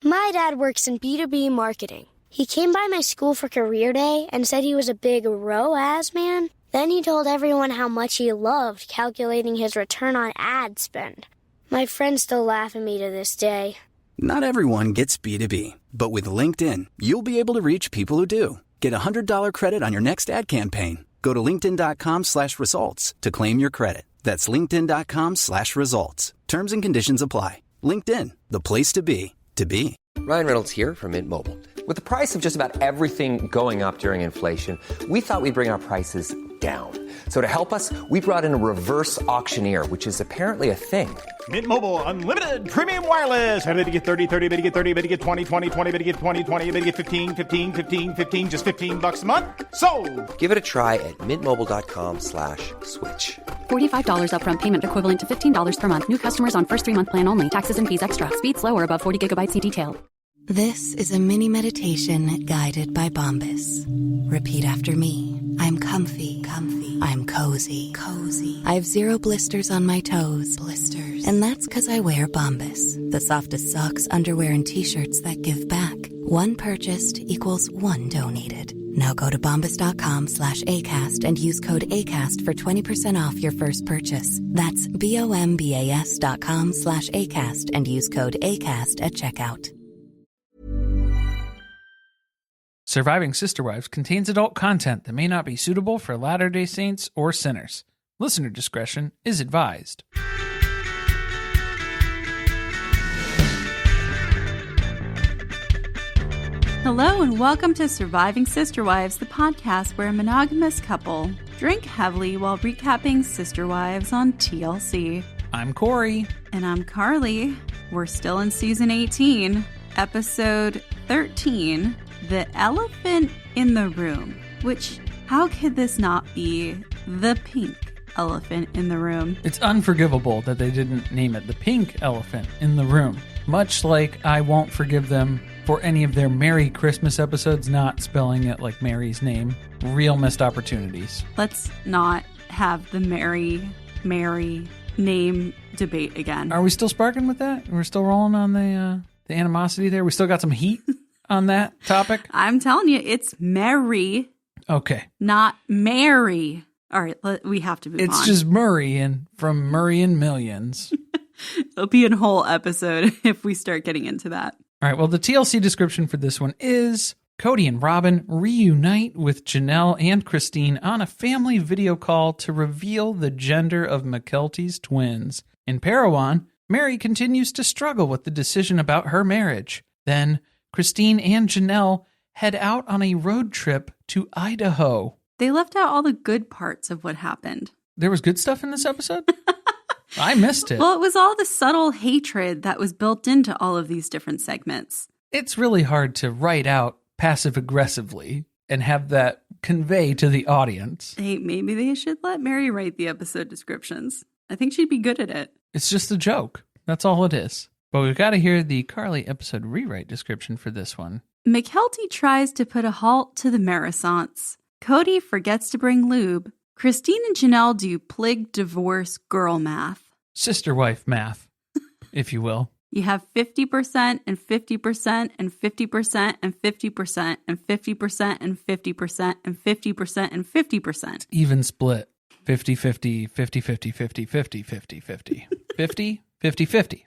My dad works in B2B marketing. He came by my school for career day and said he was a big ROAS man. Then he told everyone how much he loved calculating his return on ad spend. My friends still laugh at me to this day. Not everyone gets B2B, but with LinkedIn, you'll be able to reach people who do. Get a $100 credit on your next ad campaign. Go to linkedin.com/results to claim your credit. That's linkedin.com/results. Terms and conditions apply. LinkedIn, the place to be, to be. Ryan Reynolds here from Mint Mobile. With the price of just about everything going up during inflation, we thought we'd bring our prices down. So to help us, we brought in a reverse auctioneer, which is apparently a thing. Mint Mobile Unlimited Premium Wireless. How to get 30, 30, bit to get 30, bit to get 20, 20, 20, bit to get 20, 20, bit to get 15, 15, 15, 15, just $15 a month? Sold! Give it a try at mintmobile.com/switch. $45 upfront payment equivalent to $15 per month. New customers on first 3-month plan only. Taxes and fees extra. Speed slower above 40 gigabytes. See detail. This is a mini meditation guided by Bombas. Repeat after me. I'm comfy. I'm cozy. I have 0 blisters on my toes. And that's because I wear Bombas, the softest socks, underwear, and T-shirts that give back. One purchased equals one donated. Now go to bombas.com/ACAST and use code ACAST for 20% off your first purchase. That's BOMBAS.com/ACAST and use code ACAST at checkout. Surviving Sister Wives contains adult content that may not be suitable for Latter-day Saints or sinners. Listener discretion is advised. Hello and welcome to Surviving Sister Wives, the podcast where a monogamous couple drink heavily while recapping Sister Wives on TLC. I'm Corey. And I'm Carly. We're still in season 18, episode 13, The Elephant in the Room, which, how could this not be the pink elephant in the room? It's unforgivable that they didn't name it the pink elephant in the room. Much like I won't forgive them for any of their Merry Christmas episodes not spelling it like Mary's name. Real missed opportunities. Let's not have the Mary name debate again. Are we still sparking with that? We're still rolling on the animosity there? We still got some heat on that topic? I'm telling you, it's Mary. Okay. Not Mary. All right, we have to move on. It's just Murray and from Murray and Millions. It'll be a whole episode if we start getting into that. All right, well, the TLC description for this one is Kody and Robin reunite with Janelle and Christine on a family video call to reveal the gender of Mykelti's twins. In Parowan, Mary continues to struggle with the decision about her marriage. Then Christine and Janelle head out on a road trip to Idaho. They left out all the good parts of what happened. There was good stuff in this episode? I missed it. Well, it was all the subtle hatred that was built into all of these different segments. It's really hard to write out passive-aggressively and have that convey to the audience. Hey, maybe they should let Mary write the episode descriptions. I think she'd be good at it. It's just a joke. That's all it is. But we've got to hear the Carly episode rewrite description for this one. Mykelti tries to put a halt to the Merissance. Kody forgets to bring lube. Christine and Janelle do plyg divorce girl math. Sister wife math, if you will. You have 50% and 50% and 50% and 50% and 50% and 50% and 50% and 50%. Even split. 50-50, 50-50, 50-50, 50-50. 50, 50-50.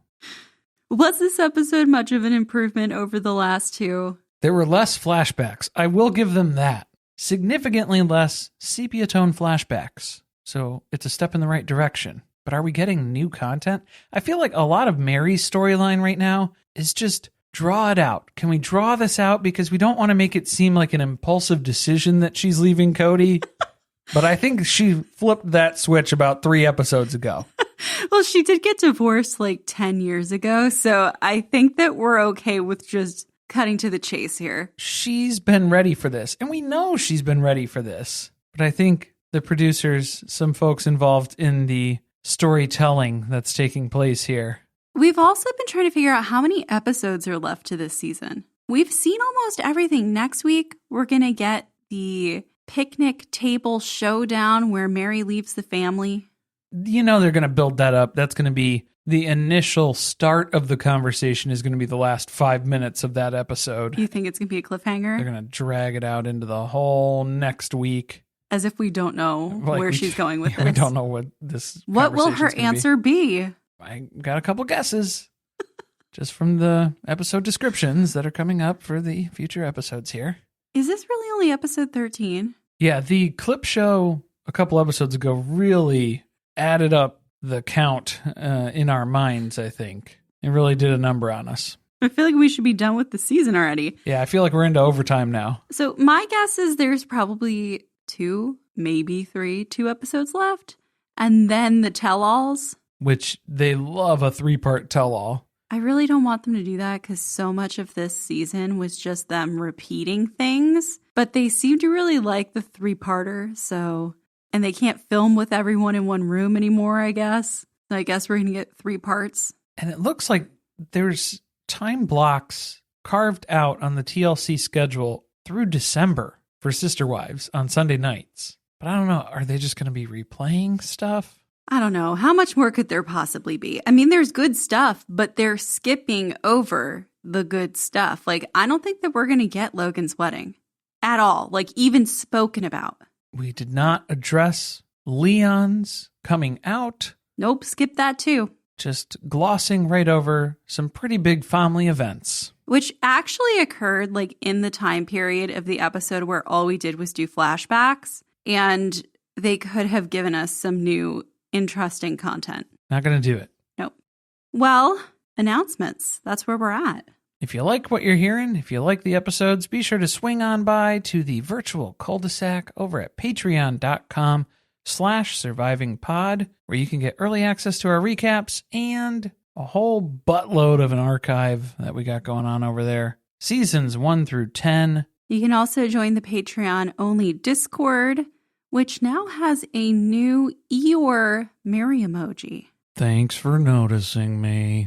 Was this episode much of an improvement over the last two? There were less flashbacks. I will give them that. Significantly less sepia tone flashbacks. So it's a step in the right direction. But are we getting new content? I feel like a lot of Mary's storyline right now is just draw it out. Can we draw this out? Because we don't want to make it seem like an impulsive decision that she's leaving Kody. But I think she flipped that switch about 3 episodes ago. Well, she did get divorced like 10 years ago. So I think that we're okay with just cutting to the chase here. She's been ready for this. And we know she's been ready for this. But I think the producers, some folks involved in the storytelling that's taking place here. We've also been trying to figure out how many episodes are left to this season. We've seen almost everything. Next week, we're going to get the picnic table showdown where Mary leaves the family. You know they're going to build that up. That's going to be the initial start of the conversation is going to be the last 5 minutes of that episode. You think it's going to be a cliffhanger? They're going to drag it out into the whole next week. As if we don't know where she's going with this. We don't know what this What will her answer be? I got a couple guesses just from the episode descriptions that are coming up for the future episodes here. Is this really only episode 13? Yeah, the clip show a couple episodes ago really added up the count in our minds, I think. It really did a number on us. I feel like we should be done with the season already. Yeah, I feel like we're into overtime now. So my guess is there's probably 2, maybe 3, 2 episodes left. And then the tell-alls. Which they love a 3-part tell-all. I really don't want them to do that because so much of this season was just them repeating things. But they seem to really like the 3-parter, so... And they can't film with everyone in one room anymore, I guess. So I guess we're going to get 3 parts. And it looks like there's time blocks carved out on the TLC schedule through December for Sister Wives on Sunday nights. But I don't know, are they just going to be replaying stuff? I don't know. How much more could there possibly be? I mean, there's good stuff, but they're skipping over the good stuff. Like, I don't think that we're going to get Logan's wedding at all, like even spoken about. We did not address Leon's coming out. Nope, skip that too. Just glossing right over some pretty big family events. Which actually occurred like in the time period of the episode where all we did was do flashbacks. And they could have given us some new interesting content. Not going to do it. Nope. Well, announcements. That's where we're at. If you like what you're hearing, if you like the episodes, be sure to swing on by to the virtual cul-de-sac over at patreon.com/survivingpod, where you can get early access to our recaps and a whole buttload of an archive that we got going on over there. Seasons 1 through 10. You can also join the Patreon-only Discord, which now has a new Eeyore Mary emoji. Thanks for noticing me.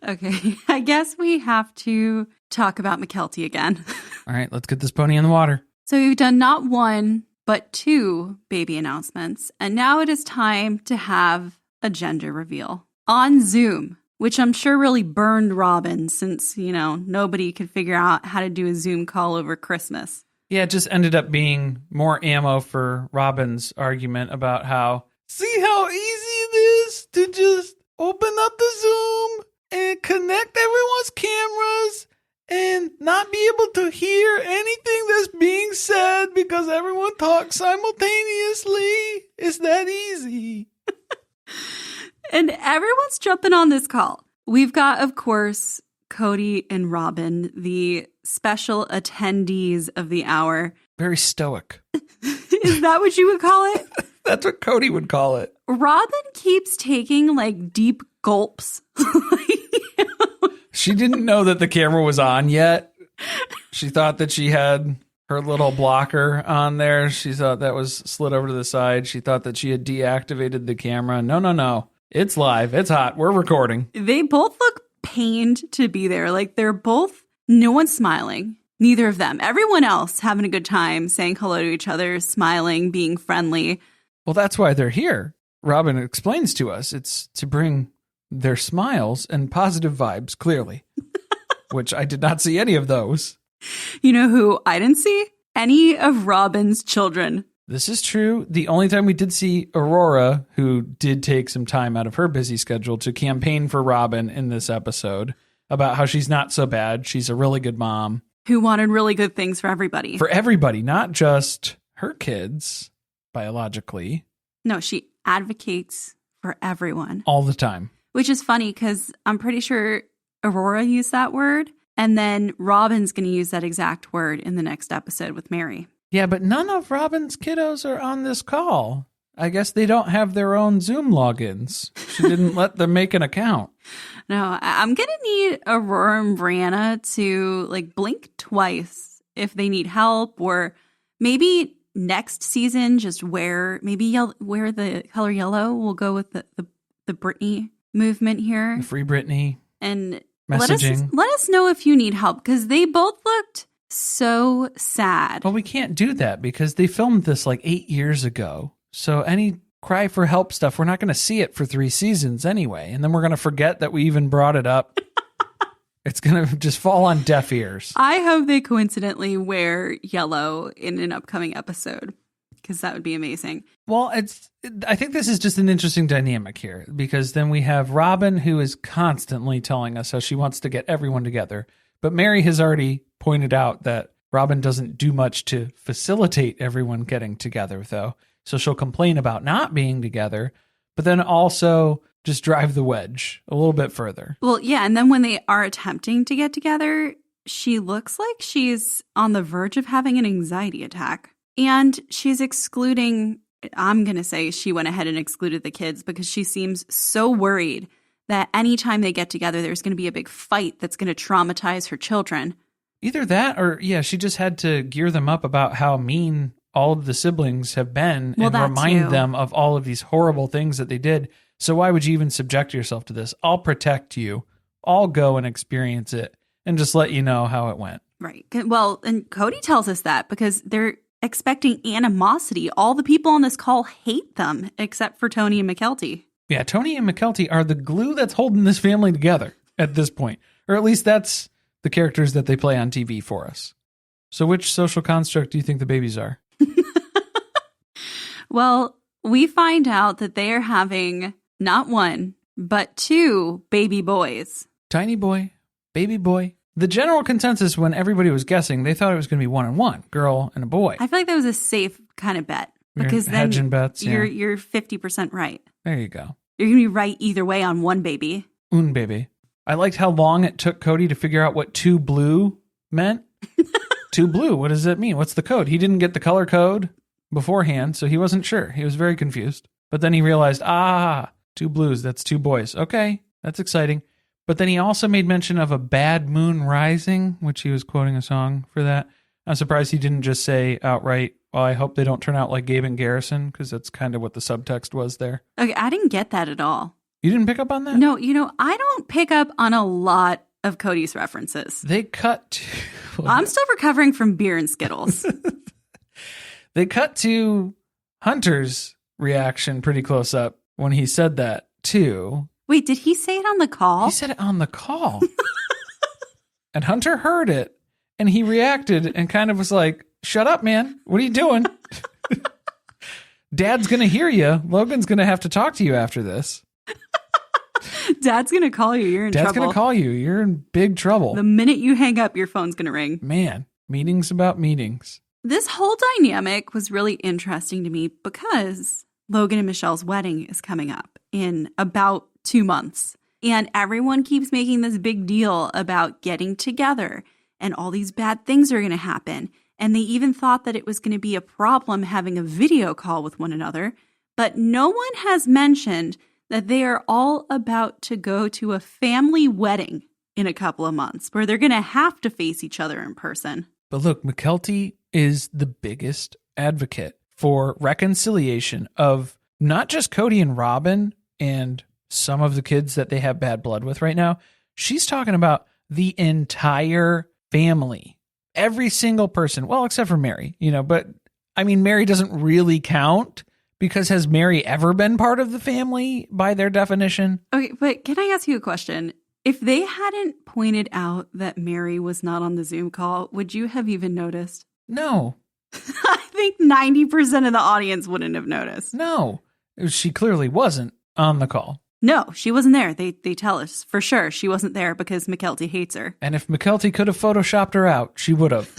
Okay, I guess we have to talk about Mykelti again. All right, let's get this pony in the water. So we've done not 1, but 2 baby announcements, and now it is time to have a gender reveal on Zoom, which I'm sure really burned Robin since, nobody could figure out how to do a Zoom call over Christmas. Yeah, it just ended up being more ammo for Robin's argument about how, see how easy it is to just open up the Zoom and connect everyone's cameras and not be able to hear anything that's being said because everyone talks simultaneously. It's that easy. And everyone's jumping on this call. We've got, of course, Kody and Robin, the special attendees of the hour. Very stoic. Is that what you would call it? That's what Kody would call it. Robin keeps taking like deep gulps. She didn't know that the camera was on yet. She thought that she had her little blocker on there. She thought that was slid over to the side. She thought that she had deactivated the camera. No. It's live. It's hot. We're recording. They both look pained to be there. Like they're both, no one's smiling. Neither of them. Everyone else having a good time, saying hello to each other, smiling, being friendly. Well, that's why they're here. Robin explains to us it's to bring their smiles and positive vibes, clearly, which I did not see any of those. You know who I didn't see? Any of Robin's children. This is true. The only time we did see Aurora, who did take some time out of her busy schedule to campaign for Robin in this episode about how she's not so bad. She's a really good mom. Who wanted really good things for everybody. For everybody, not just her kids, biologically. No, she advocates for everyone. All the time. Which is funny because I'm pretty sure Aurora used that word. And then Robin's going to use that exact word in the next episode with Mary. Yeah, but none of Robin's kiddos are on this call. I guess they don't have their own Zoom logins. She didn't let them make an account. No, I'm going to need Aurora and Brianna to blink twice if they need help, or maybe next season just wear the color yellow. We'll go with the Britney movement here. The Free Britney. And messaging. Let us know if you need help because they both looked so sad. Well, we can't do that because they filmed this 8 years ago. So any cry for help stuff, we're not going to see it for 3 seasons anyway. And then we're going to forget that we even brought it up. It's going to just fall on deaf ears. I hope they coincidentally wear yellow in an upcoming episode, because that would be amazing. Well, I think this is just an interesting dynamic here, because then we have Robin, who is constantly telling us how she wants to get everyone together. But Mary has already pointed out that Robin doesn't do much to facilitate everyone getting together, though. So she'll complain about not being together, but then also just drive the wedge a little bit further. Well, yeah. And then when they are attempting to get together, she looks like she's on the verge of having an anxiety attack. And she's excluding, I'm going to say she went ahead and excluded the kids because she seems so worried that anytime they get together, there's going to be a big fight that's going to traumatize her children. Either that or, yeah, she just had to gear them up about how mean all of the siblings have been and remind them of all of these horrible things that they did. So why would you even subject yourself to this? I'll protect you. I'll go and experience it and just let you know how it went. Right. Well, and Kody tells us that because they're expecting animosity. All the people on this call hate them except for Tony and Mykelti. Yeah, Tony and Mykelti are the glue that's holding this family together at this point. Or at least that's the characters that they play on TV for us. So which social construct do you think the babies are? Well, we find out that they are having not 1, but 2 baby boys. Tiny boy, baby boy. The general consensus when everybody was guessing, they thought it was going to be 1 and 1, girl and a boy. I feel like that was a safe kind of bet because then you're 50% right. There you go. You're going to be right either way on 1 baby. Un baby. I liked how long it took Kody to figure out what 2 blue meant. 2 blue, what does that mean? What's the code? He didn't get the color code beforehand, so he wasn't sure. He was very confused. But then he realized, 2 blues, that's 2 boys. Okay, that's exciting. But then he also made mention of a bad moon rising, which he was quoting a song for that. I'm surprised he didn't just say outright, well, I hope they don't turn out like Gabe and Garrison, because that's kind of what the subtext was there. Okay, I didn't get that at all. You didn't pick up on that? No, I don't pick up on a lot of Kody's references. They cut to... I'm still recovering from beer and Skittles. They cut to Hunter's reaction pretty close up when he said that, too. Wait, did he say it on the call? He said it on the call. And Hunter heard it, and he reacted and kind of was like, shut up, man. What are you doing? Dad's going to hear you. Logan's going to have to talk to you after this. Dad's going to call you. You're in trouble. Dad's going to call you. You're in big trouble. The minute you hang up, your phone's going to ring. Man, meetings about meetings. This whole dynamic was really interesting to me because Logan and Michelle's wedding is coming up in about 2 months. And everyone keeps making this big deal about getting together and all these bad things are going to happen. And they even thought that it was going to be a problem having a video call with one another. But no one has mentioned that they are all about to go to a family wedding in a couple of months where they're going to have to face each other in person. But look, Mykelti is the biggest advocate for reconciliation of not just Kody and Robin and some of the kids that they have bad blood with right now. She's talking about the entire family, every single person. Well, except for Mary, but I mean, Mary doesn't really count because has Mary ever been part of the family by their definition? Okay, but can I ask you a question? If they hadn't pointed out that Mary was not on the Zoom call, would you have even noticed? No. I think 90% of the audience wouldn't have noticed. No. She clearly wasn't on the call. No, she wasn't there. They tell us for sure she wasn't there because Mykelti hates her. And if Mykelti could have photoshopped her out, she would have.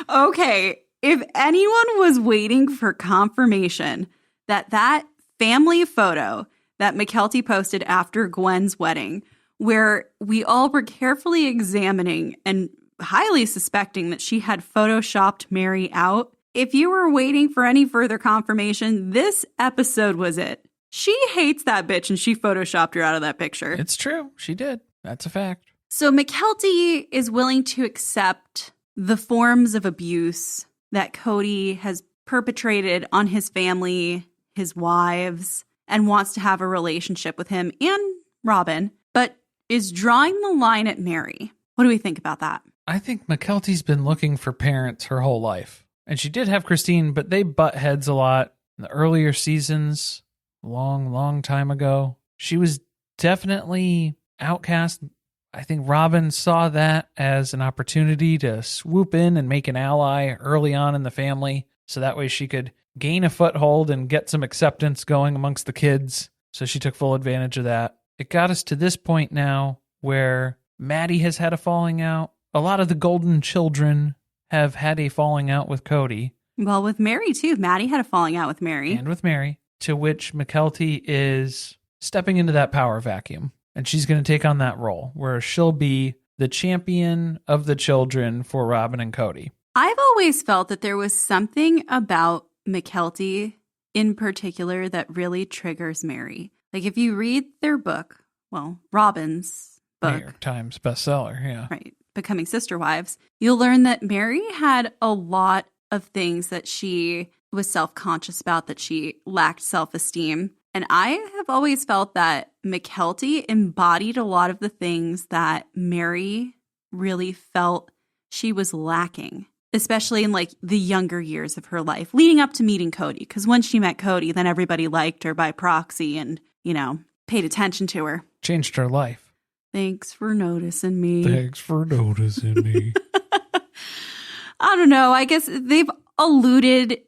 Okay, if anyone was waiting for confirmation that family photo that Mykelti posted after Gwen's wedding, where we all were carefully examining and highly suspecting that she had photoshopped Mary out, if you were waiting for any further confirmation, this episode was it. She hates that bitch and she photoshopped her out of that picture. It's true. She did. That's a fact. So Mykelti is willing to accept the forms of abuse that Kody has perpetrated on his family, his wives, and wants to have a relationship with him and Robin, but is drawing the line at Mary. What do we think about that? I think Mykelti's been looking for parents her whole life. And she did have Christine, but they butt heads a lot in the earlier seasons. long time ago. She was definitely outcast. I think Robin saw that as an opportunity to swoop in and make an ally early on in the family, so that way she could gain a foothold and get some acceptance going amongst the kids. So she took full advantage of that. It got us to this point now where Maddie has had a falling out. A lot of the golden children have had a falling out with Kody. Well, with Mary, too. Maddie had a falling out with Mary. And with Mary, to which Mykelti is stepping into that power vacuum. And she's going to take on that role where she'll be the champion of the children for Robin and Kody. I've always felt that there was something about Mykelti in particular that really triggers Mary. Like if you read their book, well, Robin's book. New York Times bestseller, yeah. Right. Becoming Sister Wives, you'll learn that Mary had a lot of things that she was self-conscious about, that she lacked self-esteem. And I have always felt that Mykelti embodied a lot of the things that Mary really felt she was lacking, especially in like the younger years of her life, leading up to meeting Kody. Because when she met Kody, then everybody liked her by proxy and, you know, paid attention to her. Changed her life. Thanks for noticing me. Thanks for noticing me. I don't know. I guess they've alluded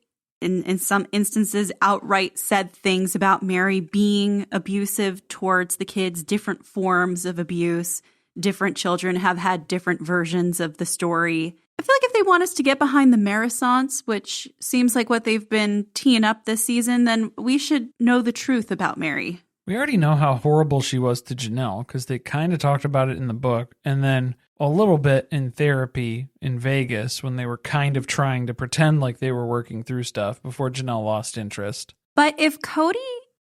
in some instances, outright said things about Mary being abusive towards the kids, different forms of abuse. Different children have had different versions of the story. I feel like if they want us to get behind the Merissance, which seems like what they've been teeing up this season, then we should know the truth about Mary. We already know how horrible she was to Janelle because they kind of talked about it in the book, and then a little bit in therapy in Vegas when they were kind of trying to pretend like they were working through stuff before Janelle lost interest. But if Kody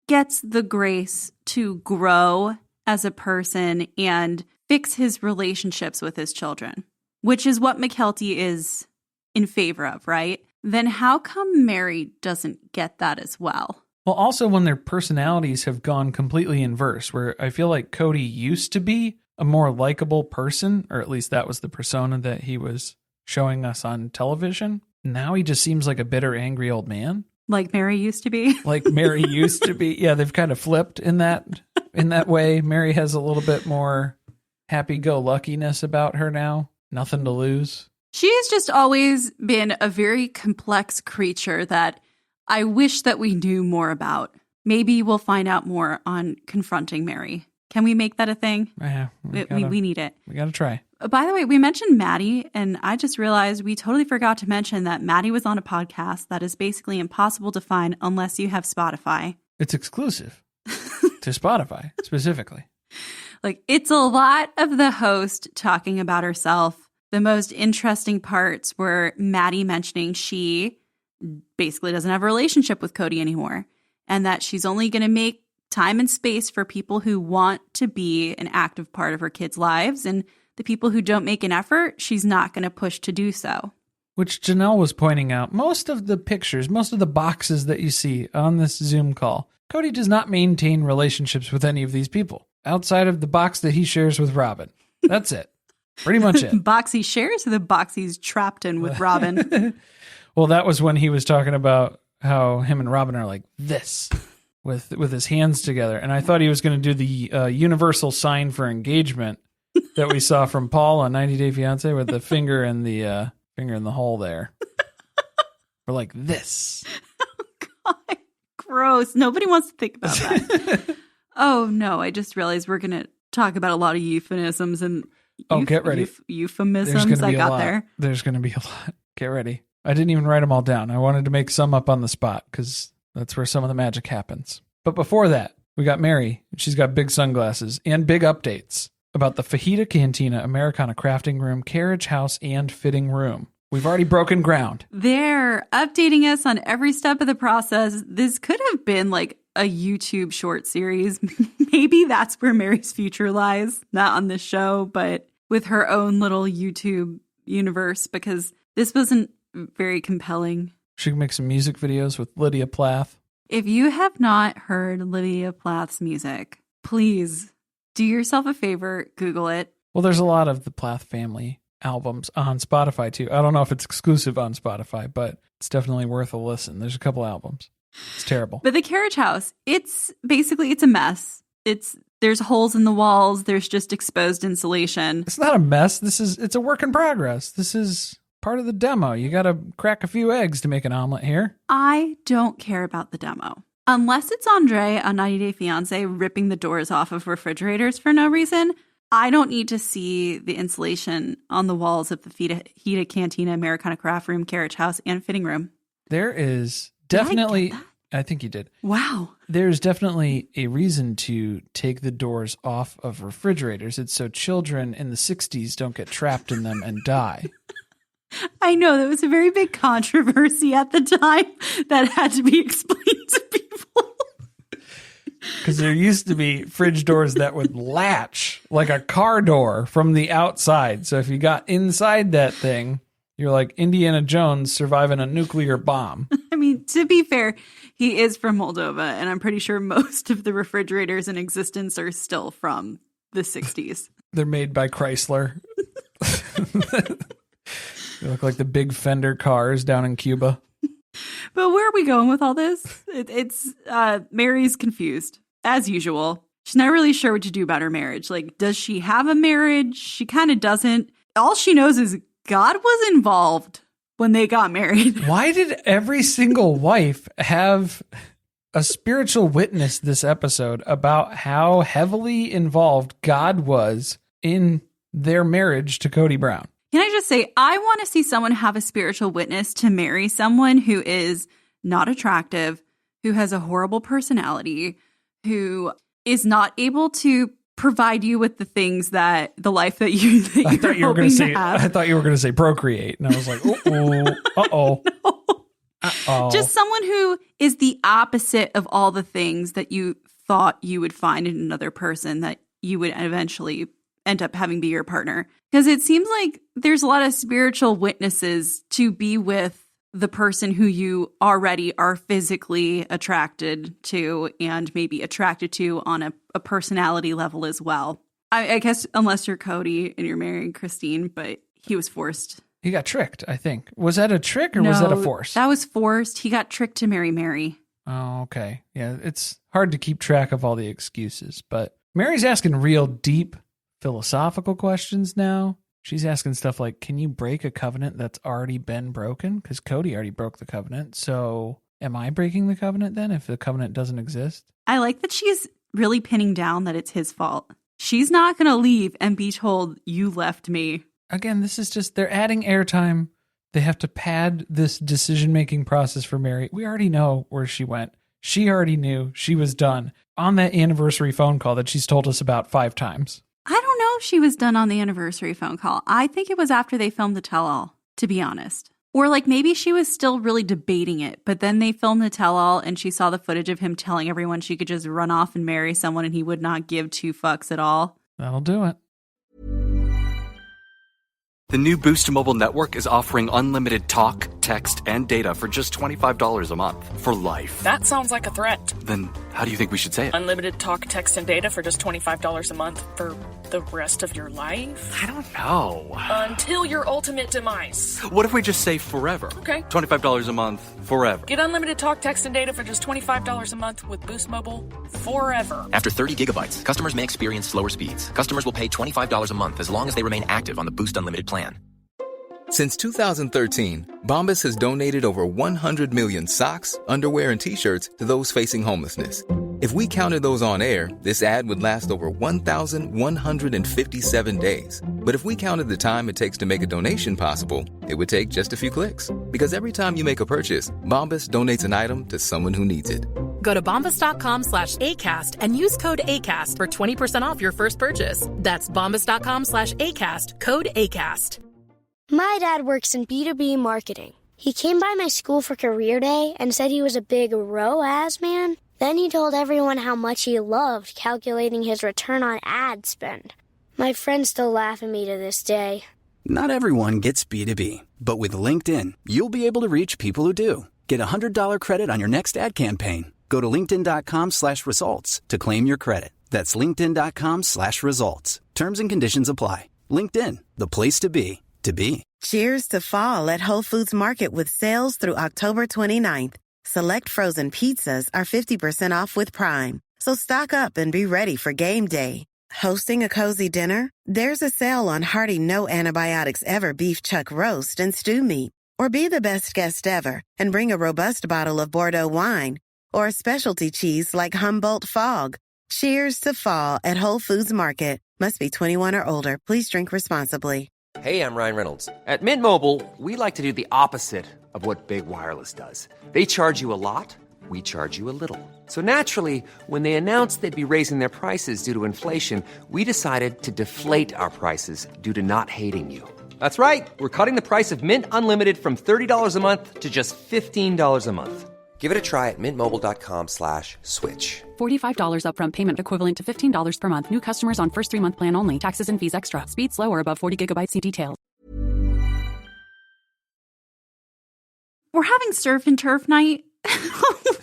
gets the grace to grow as a person and fix his relationships with his children, which is what Mykelti is in favor of, right? Then how come Mary doesn't get that as well? Well, also when their personalities have gone completely inverse, where I feel like Kody used to be a more likable person, or at least that was the persona that he was showing us on television. Now he just seems like a bitter, angry old man. Like Mary used to be? Like Mary used to be. Yeah, they've kind of flipped in that way. Mary has a little bit more happy-go-luckiness about her now. Nothing to lose. She has just always been a very complex creature that I wish that we knew more about. Maybe we'll find out more on confronting Mary. Can we make that a thing? Yeah, we need it. We got to try. By the way, we mentioned Maddie, and I just realized we totally forgot to mention that Maddie was on a podcast that is basically impossible to find unless you have Spotify. It's exclusive to Spotify, specifically. Like, it's a lot of the host talking about herself. The most interesting parts were Maddie mentioning she basically doesn't have a relationship with Kody anymore, and that she's only going to make time and space for people who want to be an active part of her kids' lives, and the people who don't make an effort, she's not going to push to do so. Which Janelle was pointing out, most of the pictures, most of the boxes that you see on this Zoom call, Kody does not maintain relationships with any of these people outside of the box that he shares with Robin. That's it. Pretty much it. Box he shares or the box he's trapped in with Robin? Well, that was when he was talking about how him and Robin are like this with his hands together. And I thought he was going to do the universal sign for engagement that we saw from Paul on 90 Day Fiancé with the finger in the hole there. We're like this. Oh, God. Gross. Nobody wants to think about that. Oh, no. I just realized we're going to talk about a lot of euphemisms and get ready. Euphemisms. I got there. There's going to be a lot. Get ready. I didn't even write them all down. I wanted to make some up on the spot because that's where some of the magic happens. But before that, we got Mary. She's got big sunglasses and big updates about the Fajita Cantina, Americana crafting room, carriage house, and fitting room. We've already broken ground. They're updating us on every step of the process. This could have been like a YouTube short series. Maybe that's where Mary's future lies. Not on this show, but with her own little YouTube universe, because this wasn't very compelling. She can make some music videos with Lydia Plath. If you have not heard Lydia Plath's music, please do yourself a favor, Google it. Well, there's a lot of the Plath family albums on Spotify too. I don't know if it's exclusive on Spotify, but it's definitely worth a listen. There's a couple albums. It's terrible. But the carriage house, it's a mess. There's holes in the walls. There's just exposed insulation. It's not a mess. It's a work in progress. This is part of the demo. You got to crack a few eggs to make an omelet here. I don't care about the demo. Unless it's Andre on 90 Day Fiancé ripping the doors off of refrigerators for no reason, I don't need to see the insulation on the walls of the Fita Cantina, Americana Craft Room, carriage house, and fitting room. There is definitely... I think you did. Wow. There's definitely a reason to take the doors off of refrigerators. It's so children in the 60s don't get trapped in them and die. I know, that was a very big controversy at the time that had to be explained to people. Because there used to be fridge doors that would latch like a car door from the outside. So if you got inside that thing, you're like Indiana Jones surviving a nuclear bomb. I mean, to be fair, he is from Moldova, and I'm pretty sure most of the refrigerators in existence are still from the 60s. They're made by Chrysler. They look like the big Fender cars down in Cuba. But where are we going with all this? Mary's confused, as usual. She's not really sure what to do about her marriage. Like, does she have a marriage? She kind of doesn't. All she knows is God was involved when they got married. Why did every single wife have a spiritual witness this episode about how heavily involved God was in their marriage to Kody Brown? Can I just say, I want to see someone have a spiritual witness to marry someone who is not attractive, who has a horrible personality, who is not able to provide you with the things that the life that you're hoping to have. I thought you were going to say procreate, and I was like, uh-oh. No. Just someone who is the opposite of all the things that you thought you would find in another person that you would eventually end up having be your partner. Because it seems like there's a lot of spiritual witnesses to be with the person who you already are physically attracted to and maybe attracted to on a personality level as well. I guess unless you're Kody and you're marrying Christine, but he was forced. He got tricked, I think. Was that a trick or was that a force? That was forced. He got tricked to marry Mary. Oh, okay. Yeah, it's hard to keep track of all the excuses, but Mary's asking real deep philosophical questions now. She's asking stuff like, can you break a covenant that's already been broken? Because Kody already broke the covenant. So am I breaking the covenant then if the covenant doesn't exist? I like that she's really pinning down that it's his fault. She's not going to leave and be told, you left me. Again, this is just, they're adding airtime. They have to pad this decision-making process for Mary. We already know where she went. She already knew she was done on that anniversary phone call that she's told us about 5 times. I don't know if she was done on the anniversary phone call. I think it was after they filmed the tell-all, to be honest. Or like maybe she was still really debating it, but then they filmed the tell-all and she saw the footage of him telling everyone she could just run off and marry someone and he would not give 2 fucks at all. That'll do it. The new Boost Mobile network is offering unlimited talk, text, and data for just $25 a month for life. That sounds like a threat. Then how do you think we should say it? Unlimited talk, text, and data for just $25 a month for the rest of your life? I don't know. Until your ultimate demise. What if we just say forever? Okay. $25 a month, forever. Get unlimited talk, text, and data for just $25 a month with Boost Mobile forever. After 30 gigabytes, customers may experience slower speeds. Customers will pay $25 a month as long as they remain active on the Boost Unlimited plan. Since 2013, Bombas has donated over 100 million socks, underwear, and T-shirts to those facing homelessness. If we counted those on air, this ad would last over 1,157 days. But if we counted the time it takes to make a donation possible, it would take just a few clicks. Because every time you make a purchase, Bombas donates an item to someone who needs it. Go to bombas.com/ACAST and use code ACAST for 20% off your first purchase. That's bombas.com/ACAST, code ACAST. My dad works in B2B marketing. He came by my school for career day and said he was a big ROAS man. Then he told everyone how much he loved calculating his return on ad spend. My friends still laugh at me to this day. Not everyone gets B2B, but with LinkedIn, you'll be able to reach people who do. Get a $100 credit on your next ad campaign. Go to linkedin.com/results to claim your credit. That's linkedin.com/results. Terms and conditions apply. LinkedIn, the place to be. To be. Cheers to fall at Whole Foods Market with sales through October 29th. select frozen pizzas are 50% off with Prime. So stock up and be ready for game day. Hosting a cozy dinner? There's a sale on hearty no antibiotics ever beef chuck roast and stew meat. Or be the best guest ever and bring a robust bottle of Bordeaux wine or a specialty cheese like Humboldt Fog. Cheers to fall at Whole Foods Market. Must be 21 or older. Please drink responsibly. Hey, I'm Ryan Reynolds. At Mint Mobile, we like to do the opposite of what Big Wireless does. They charge you a lot, we charge you a little. So naturally, when they announced they'd be raising their prices due to inflation, we decided to deflate our prices due to not hating you. That's right. We're cutting the price of Mint Unlimited from $30 a month to just $15 a month. Give it a try at mintmobile.com/switch. $45 upfront payment equivalent to $15 per month. New customers on first 3-month plan only. Taxes and fees extra. Speed slower above 40 gigabytes. See details. We're having surf and turf night.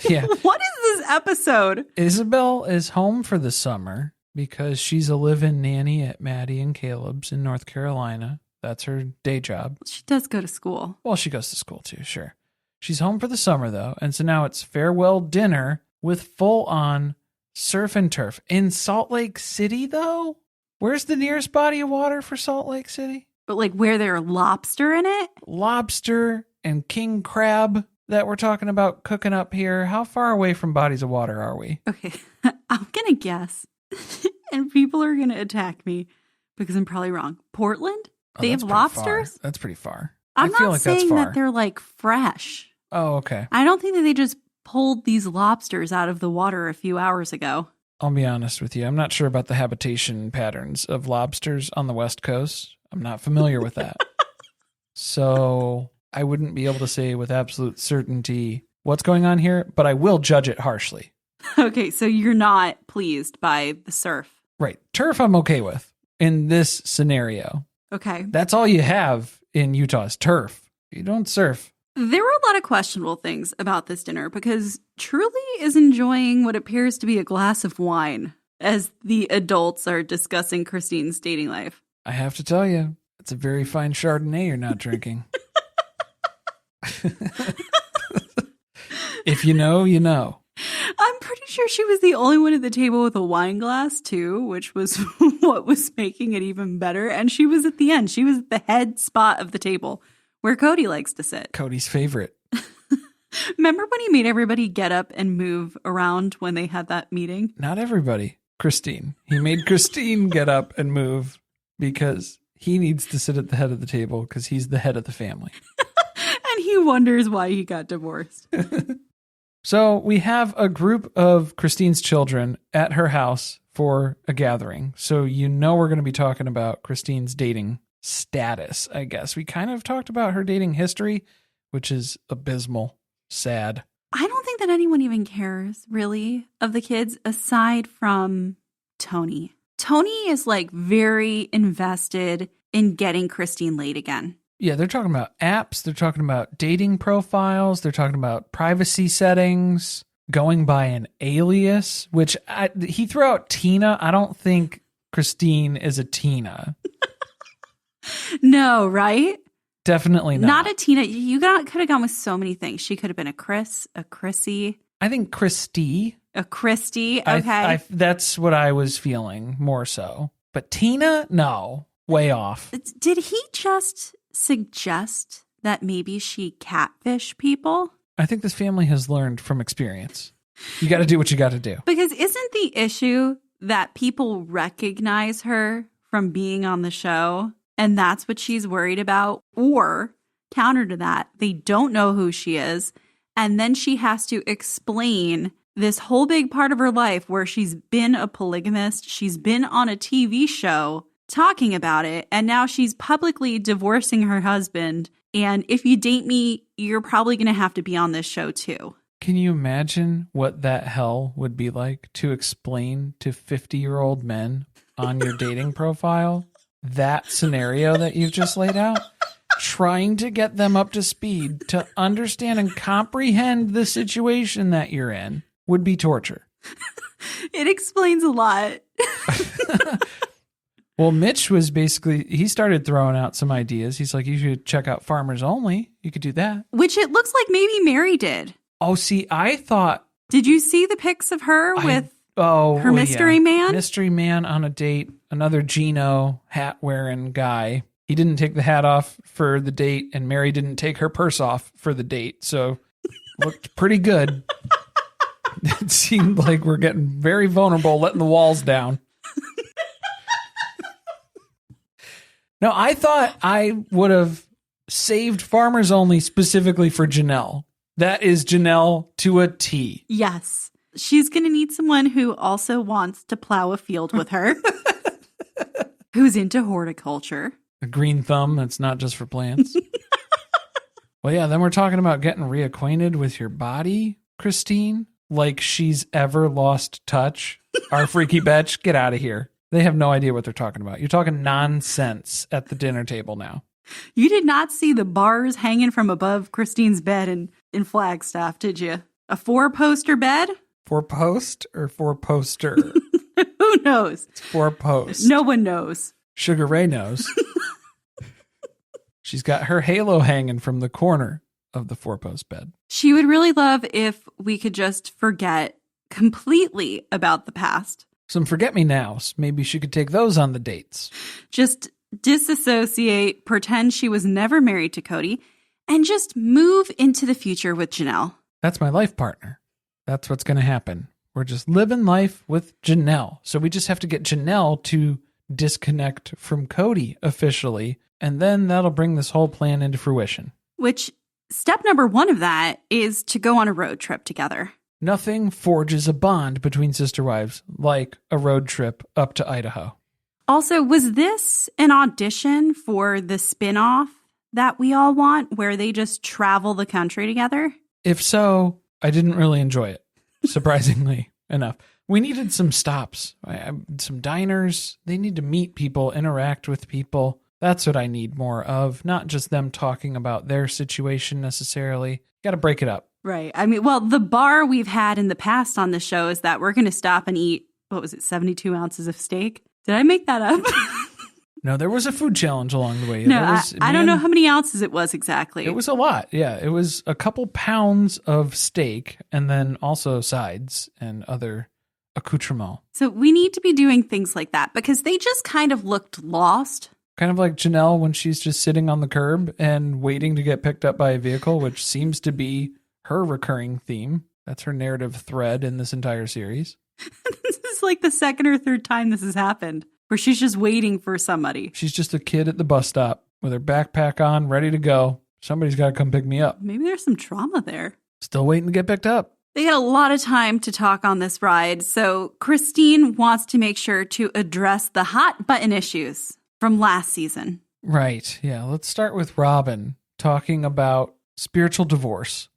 Yeah. What is this episode? Isabel is home for the summer because she's a live-in nanny at Maddie and Caleb's in North Carolina. That's her day job. She does go to school. Well, she goes to school too, sure. She's home for the summer, though, and so now it's farewell dinner with full-on surf and turf. In Salt Lake City, though? Where's the nearest body of water for Salt Lake City? But like where there are lobster in it? Lobster and king crab that we're talking about cooking up here. How far away from bodies of water are we? Okay, I'm going to guess, and people are going to attack me because I'm probably wrong. Portland? They have lobsters? That's pretty far. I'm I feel not like saying that's far. that they're like fresh. Oh, okay. I don't think that they just pulled these lobsters out of the water a few hours ago. I'll be honest with you. I'm not sure about the habitation patterns of lobsters on the West Coast. I'm not familiar with that. So I wouldn't be able to say with absolute certainty what's going on here, but I will judge it harshly. Okay, so you're not pleased by the surf. Right. Turf I'm okay with in this scenario. Okay. That's all you have in Utah is turf. You don't surf. There were a lot of questionable things about this dinner because Truly is enjoying what appears to be a glass of wine as the adults are discussing Christine's dating life. I have to tell you, it's a very fine Chardonnay you're not drinking. If you know, you know. I'm pretty sure she was the only one at the table with a wine glass, too, which was what was making it even better. And she was at the end. She was at the head spot of the table where Kody likes to sit. Kody's favorite. Remember when he made everybody get up and move around when they had that meeting? Not everybody. Christine. He made Christine get up and move because he needs to sit at the head of the table because he's the head of the family. And he wonders why he got divorced. So we have a group of Christine's children at her house for a gathering. So you know we're going to be talking about Christine's dating status, I guess. We kind of talked about her dating history, which is abysmal, sad. I don't think that anyone even cares, really, of the kids aside from Tony. Tony is like very invested in getting Christine laid again. Yeah, they're talking about apps. They're talking about dating profiles. They're talking about privacy settings, going by an alias, which he threw out Tina. I don't think Christine is a Tina. No, right? Definitely not. Not a Tina. You could have gone with so many things. She could have been a Chris, a Chrissy. I think Christy. A Christy, okay. That's what I was feeling more so. But Tina? No. Way off. Did he just suggest that maybe she catfish people? I think this family has learned from experience. You got to do what you got to do. Because isn't the issue that people recognize her from being on the show and that's what she's worried about? Or counter to that, they don't know who she is and then she has to explain this whole big part of her life where she's been a polygamist, she's been on a TV show talking about it, and now she's publicly divorcing her husband. And if you date me, you're probably going to have to be on this show too. Can you imagine what that hell would be like to explain to 50-year-old men on your dating profile that scenario that you've just laid out? Trying to get them up to speed to understand and comprehend the situation that you're in would be torture. It explains a lot. Well, Mitch was he started throwing out some ideas. He's like, you should check out Farmers Only. You could do that. Which it looks like maybe Mary did. Oh, see, I thought... Did you see the pics of her with her mystery man? Mystery man on a date. Another Gino hat-wearing guy. He didn't take the hat off for the date, and Mary didn't take her purse off for the date, so looked pretty good. It seemed like we're getting very vulnerable, letting the walls down. No, I thought I would have saved Farmers Only specifically for Janelle. That is Janelle to a T. Yes. She's going to need someone who also wants to plow a field with her, who's into horticulture. A green thumb that's not just for plants. Well, yeah, then we're talking about getting reacquainted with your body, Christine. Like she's ever lost touch. Our freaky betch, get out of here. They have no idea what they're talking about. You're talking nonsense at the dinner table now. You did not see the bars hanging from above Christine's bed in Flagstaff, did you? A 4-poster bed? 4-post or 4-poster? Who knows? It's 4-post. No one knows. Sugar Ray knows. She's got her halo hanging from the corner of the 4-post bed. She would really love if we could just forget completely about the past. Some forget-me-nows. Maybe she could take those on the dates. Just disassociate, pretend she was never married to Kody, and just move into the future with Janelle. That's my life partner. That's what's going to happen. We're just living life with Janelle. So we just have to get Janelle to disconnect from Kody officially, and then that'll bring this whole plan into fruition. Which, step number 1 of that is to go on a road trip together. Nothing forges a bond between sister wives like a road trip up to Idaho. Also, was this an audition for the spin-off that we all want, where they just travel the country together? If so, I didn't really enjoy it, surprisingly enough. We needed some stops, some diners. They need to meet people, interact with people. That's what I need more of, not just them talking about their situation necessarily. Got to break it up. Right. I mean, well, the bar we've had in the past on the show is that we're going to stop and eat, 72 ounces of steak? Did I make that up? No, there was a food challenge along the way. No, I don't know how many ounces it was exactly. It was a lot. Yeah, it was a couple pounds of steak and then also sides and other accoutrements. So we need to be doing things like that because they just kind of looked lost. Kind of like Janelle when she's just sitting on the curb and waiting to get picked up by a vehicle, which seems to be her recurring theme. That's her narrative thread in this entire series. This is like the second or third time this has happened, where she's just waiting for somebody. She's just a kid at the bus stop with her backpack on, ready to go. Somebody's got to come pick me up. Maybe there's some trauma there. Still waiting to get picked up. They had a lot of time to talk on this ride, so Christine wants to make sure to address the hot button issues from last season. Right. Yeah. Let's start with Robin talking about spiritual divorce,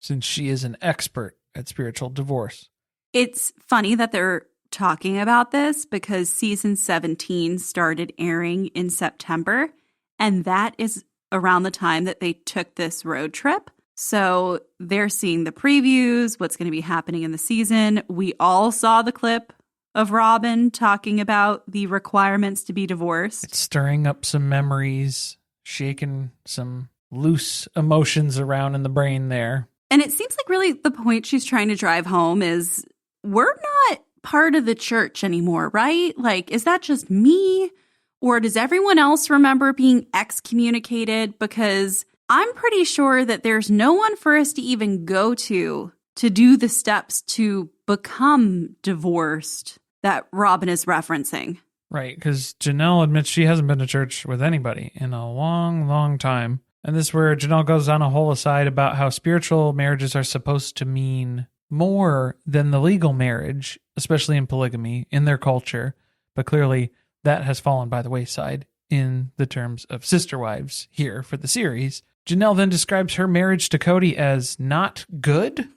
since she is an expert at spiritual divorce. It's funny that they're talking about this because season 17 started airing in September, and that is around the time that they took this road trip. So they're seeing the previews, what's going to be happening in the season. We all saw the clip of Robin talking about the requirements to be divorced. It's stirring up some memories, shaking some loose emotions around in the brain there. And it seems like really the point she's trying to drive home is we're not part of the church anymore, right? Like, is that just me? Or does everyone else remember being excommunicated? Because I'm pretty sure that there's no one for us to even go to do the steps to become divorced that Robin is referencing. Right, because Janelle admits she hasn't been to church with anybody in a long, long time. And this is where Janelle goes on a whole aside about how spiritual marriages are supposed to mean more than the legal marriage, especially in polygamy, in their culture. But clearly that has fallen by the wayside in the terms of sister wives here for the series. Janelle then describes her marriage to Kody as not good.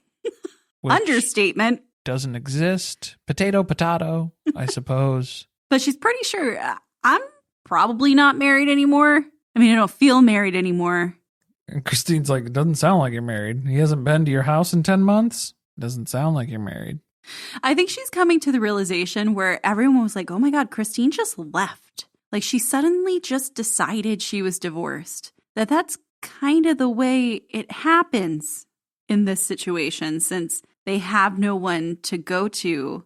Understatement. Doesn't exist. Potato, potato, I suppose. But she's pretty sure I'm probably not married anymore. I mean, I don't feel married anymore. And Christine's like, it doesn't sound like you're married. He hasn't been to your house in 10 months. Doesn't sound like you're married. I think she's coming to the realization where everyone was like, oh my God, Christine just left. Like she suddenly just decided she was divorced. That's kind of the way it happens in this situation since they have no one to go to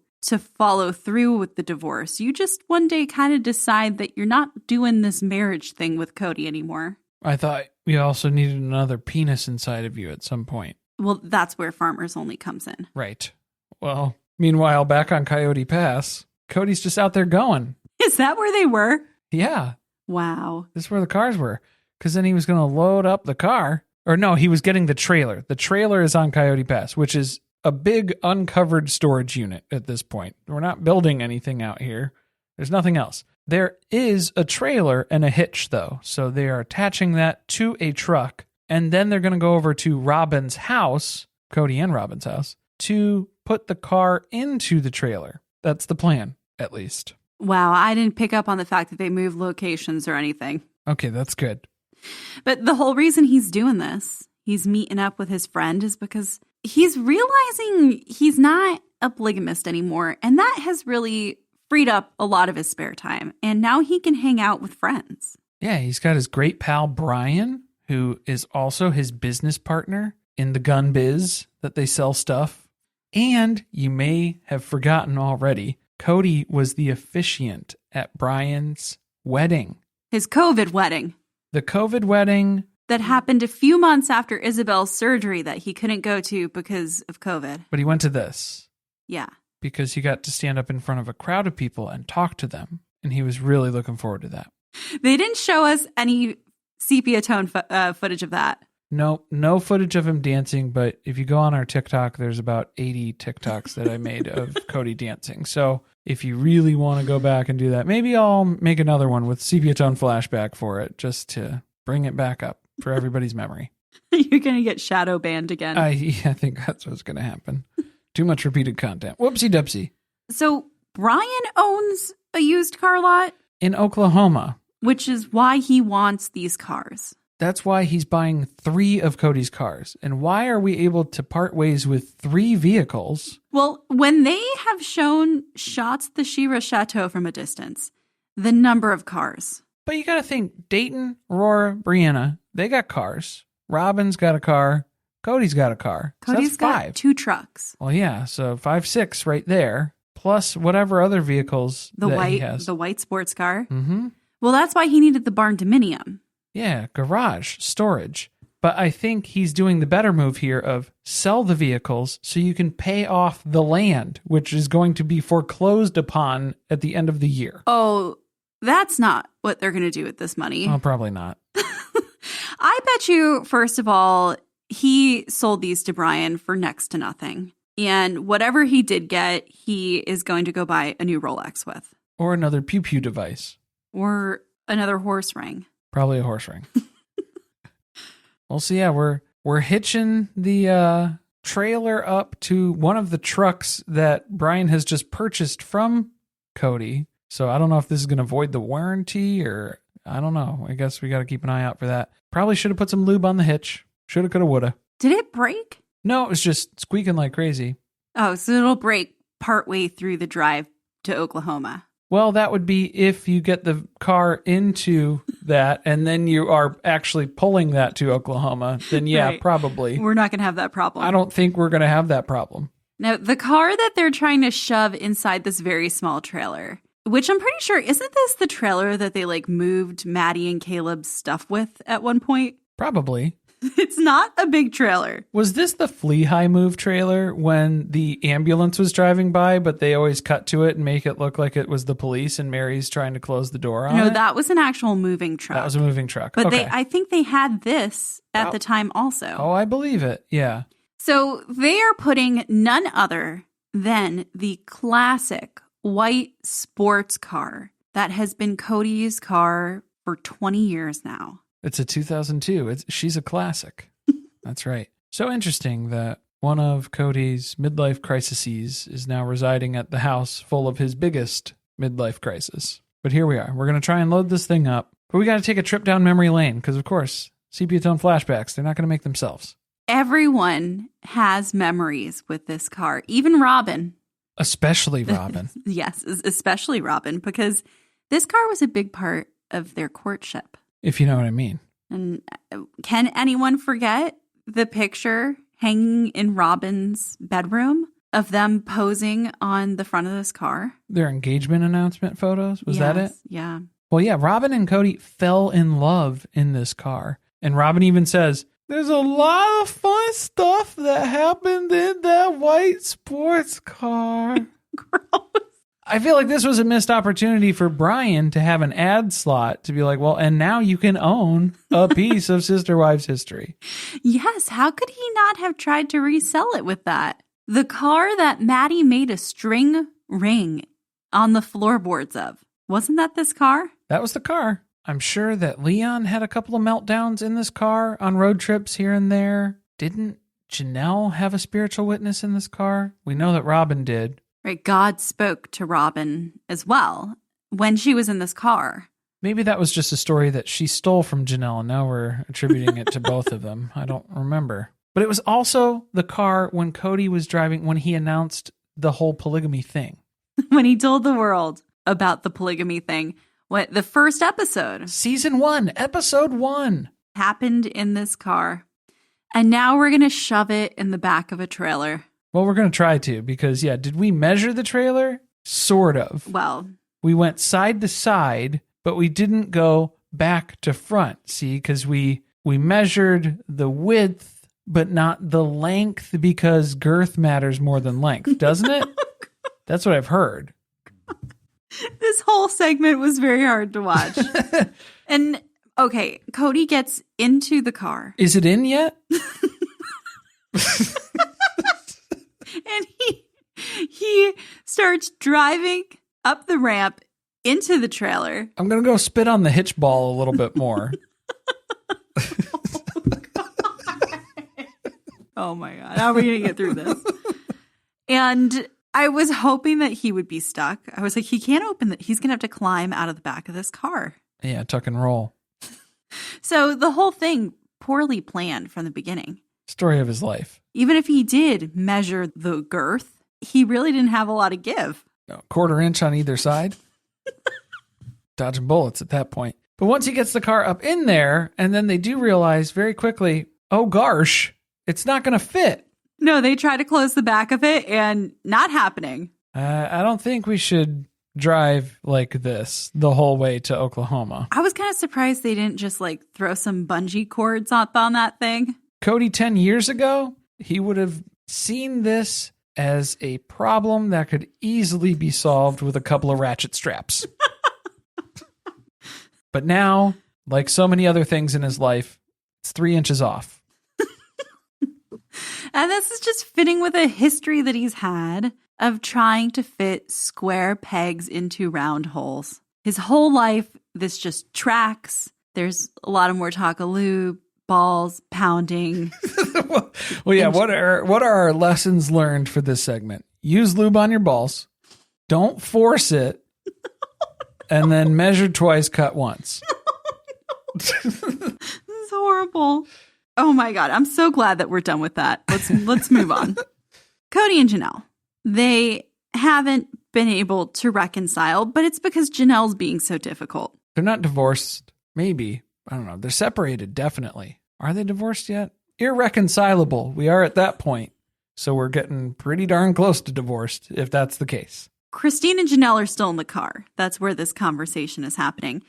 follow through with the divorce. You just one day kind of decide that you're not doing this marriage thing with Kody anymore. I thought you also needed another penis inside of you at some point. Well, that's where Farmers Only comes in. Right. Well, meanwhile, back on Coyote Pass, Cody's just out there going. Is that where they were? Yeah. Wow. This is where the cars were. Because then he was going to load up the car. Or no, he was getting the trailer. The trailer is on Coyote Pass, which is a big uncovered storage unit at this point. We're not building anything out here. There's nothing else. There is a trailer and a hitch, though. So they are attaching that to a truck. And then they're going to go over to Robin's house, Kody and Robin's house, to put the car into the trailer. That's the plan, at least. Wow, I didn't pick up on the fact that they moved locations or anything. Okay, that's good. But the whole reason he's doing this, he's meeting up with his friend, is because he's realizing he's not a polygamist anymore. And that has really freed up a lot of his spare time. And now he can hang out with friends. Yeah, he's got his great pal, Brian, who is also his business partner in the gun biz that they sell stuff. And you may have forgotten already, Kody was the officiant at Brian's wedding. His COVID wedding. The COVID wedding. That happened a few months after Isabel's surgery that he couldn't go to because of COVID. But he went to this. Yeah. Because he got to stand up in front of a crowd of people and talk to them. And he was really looking forward to that. They didn't show us any sepia tone footage of that. No footage of him dancing, but if you go on our TikTok, there's about 80 TikToks that I made of Kody dancing. So if you really want to go back and do that, maybe I'll make another one with sepia tone flashback for it, just to bring it back up for everybody's memory. You're going to get shadow banned again. I think that's what's going to happen. Too much repeated content. Whoopsie dupsie. So Brian owns a used car lot? In Oklahoma. Which is why he wants these cars. That's why he's buying 3 of Cody's cars. And why are we able to part ways with 3 vehicles? Well, when they have shown shots the Shira Chateau from a distance, the number of cars. But you got to think, Dayton, Aurora, Brianna, they got cars. Robin's got a car. Cody's got a car. Cody's so got 5. 2 trucks. Well, yeah, so 5, 6 right there. Plus whatever other vehicles he has. The white sports car. Mm-hmm. Well, that's why he needed the barn dominium. Yeah, garage, storage. But I think he's doing the better move here of sell the vehicles so you can pay off the land, which is going to be foreclosed upon at the end of the year. Oh, that's not what they're going to do with this money. Oh, probably not. I bet you, first of all, he sold these to Brian for next to nothing. And whatever he did get, he is going to go buy a new Rolex with. Or another pew-pew device. Or another horse ring. Probably a horse ring. Well, so yeah, we're hitching the trailer up to one of the trucks that Brian has just purchased from Kody. So I don't know if this is going to void the warranty or I don't know. I guess we got to keep an eye out for that. Probably should have put some lube on the hitch. Shoulda, coulda, woulda. Did it break? No, it was just squeaking like crazy. Oh, so it'll break partway through the drive to Oklahoma. Well, that would be if you get the car into that and then you are actually pulling that to Oklahoma, then yeah, right. Probably. We're not going to have that problem. I don't think we're going to have that problem. Now, the car that they're trying to shove inside this very small trailer, which I'm pretty sure, isn't this the trailer that they moved Maddie and Caleb's stuff with at one point? Probably. It's not a big trailer. Was this the Flea High Move trailer when the ambulance was driving by, but they always cut to it and make it look like it was the police and Mary's trying to close the door on it? No, that was an actual moving truck. That was a moving truck. But okay. I think they had this at the time also. Oh, I believe it. Yeah. So they are putting none other than the classic white sports car that has been Kody's car for 20 years now. It's a 2002. She's a classic. That's right. So interesting that one of Kody's midlife crises is now residing at the house full of his biggest midlife crisis. But here we are. We're going to try and load this thing up. But we got to take a trip down memory lane because, of course, sepia tone flashbacks, they're not going to make themselves. Everyone has memories with this car, even Robin. Especially Robin. Yes, especially Robin, because this car was a big part of their courtship. If you know what I mean. And can anyone forget the picture hanging in Robin's bedroom of them posing on the front of this car. Their engagement announcement photos? Was that it? Yeah. Well, yeah, Robin and Kody fell in love in this car. And Robin even says, there's a lot of fun stuff that happened in that white sports car. Gross. I feel like this was a missed opportunity for Brian to have an ad slot to be like, well, and now you can own a piece of Sister Wives history. Yes, how could he not have tried to resell it with that? The car that Maddie made a string ring on the floorboards of. Wasn't that this car? That was the car. I'm sure that Leon had a couple of meltdowns in this car on road trips here and there. Didn't Janelle have a spiritual witness in this car? We know that Robin did. Right, God spoke to Robin as well when she was in this car. Maybe that was just a story that she stole from Janelle, and now we're attributing it to both of them. I don't remember. But it was also the car when Kody was driving when he announced the whole polygamy thing. When he told the world about the polygamy thing. What, the first episode? Season 1, episode 1. Happened in this car. And now we're going to shove it in the back of a trailer. Well, we're going to try to because, yeah, did we measure the trailer? Sort of. Well. We went side to side, but we didn't go back to front, see? Because we measured the width, but not the length because girth matters more than length, doesn't it? That's what I've heard. This whole segment was very hard to watch. And, okay, Kody gets into the car. Is it in yet? And he starts driving up the ramp into the trailer. I'm going to go spit on the hitch ball a little bit more. Oh my God. How are we going to get through this? And I was hoping that he would be stuck. I was like, he can't open it. He's going to have to climb out of the back of this car. Yeah, tuck and roll. So the whole thing poorly planned from the beginning. Story of his life. Even if he did measure the girth, he really didn't have a lot to give. No, quarter inch on either side. Dodging bullets at that point. But once he gets the car up in there, and then they do realize very quickly, oh gosh, it's not going to fit. No, they try to close the back of it and not happening. I don't think we should drive like this the whole way to Oklahoma. I was kind of surprised they didn't just like throw some bungee cords up on that thing. Kody 10 years ago, he would have seen this as a problem that could easily be solved with a couple of ratchet straps. But now, like so many other things in his life, it's 3 inches off. And this is just fitting with a history that he's had of trying to fit square pegs into round holes. His whole life, this just tracks. There's a lot of more talk of lube, balls, pounding. Well, yeah, what are our lessons learned for this segment? Use lube on your balls. Don't force it. And then measure twice, cut once. This is horrible. Oh my God. I'm so glad that we're done with that. Let's move on. Kody and Janelle, they haven't been able to reconcile, but it's because Janelle's being so difficult. They're not divorced. Maybe. I don't know. They're separated, definitely. Are they divorced yet? Irreconcilable. We are at that point. So we're getting pretty darn close to divorced, if that's the case. Christine and Janelle are still in the car. That's where this conversation is happening.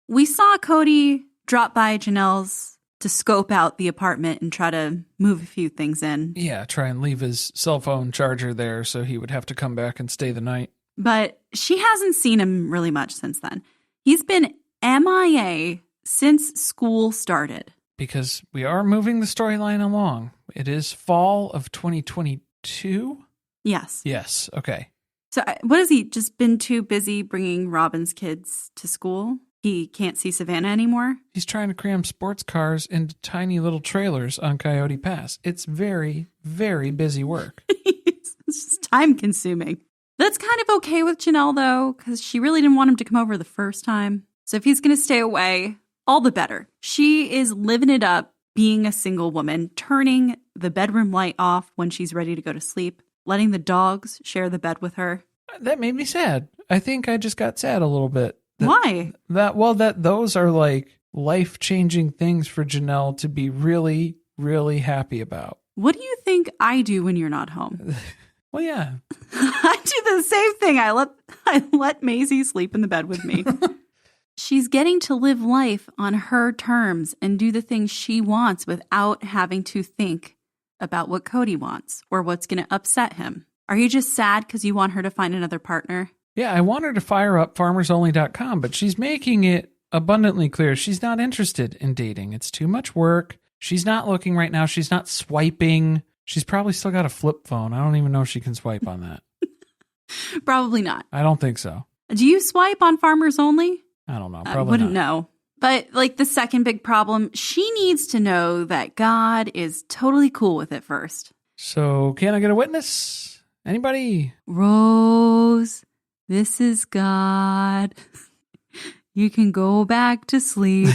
We saw Kody drop by Janelle's to scope out the apartment and try to move a few things in. Yeah, try and leave his cell phone charger there so he would have to come back and stay the night. But she hasn't seen him really much since then. He's been MIA since school started. Because we are moving the storyline along. It is fall of 2022? Yes. Yes, okay. So what has he just been too busy bringing Robin's kids to school? He can't see Savannah anymore? He's trying to cram sports cars into tiny little trailers on Coyote Pass. It's very, very busy work. It's just time consuming. That's kind of okay with Janelle, though, because she really didn't want him to come over the first time. So if he's going to stay away, all the better. She is living it up, being a single woman, turning the bedroom light off when she's ready to go to sleep, letting the dogs share the bed with her. That made me sad. I think I just got sad a little bit. Why? That those are like life-changing things for Janelle to be really, really happy about. What do you think I do when you're not home? Well, yeah. I do the same thing. I let Maisie sleep in the bed with me. She's getting to live life on her terms and do the things she wants without having to think about what Kody wants or what's going to upset him. Are you just sad because you want her to find another partner? Yeah, I want her to fire up farmersonly.com, but she's making it abundantly clear she's not interested in dating. It's too much work. She's not looking right now. She's not swiping. She's probably still got a flip phone. I don't even know if she can swipe on that. Probably not. I don't think so. Do you swipe on Farmers Only? I don't know. Probably I wouldn't not. know. But like the second big problem, she needs to know that God is totally cool with it first. So can I get a witness? Anybody? Rose, this is God. You can go back to sleep.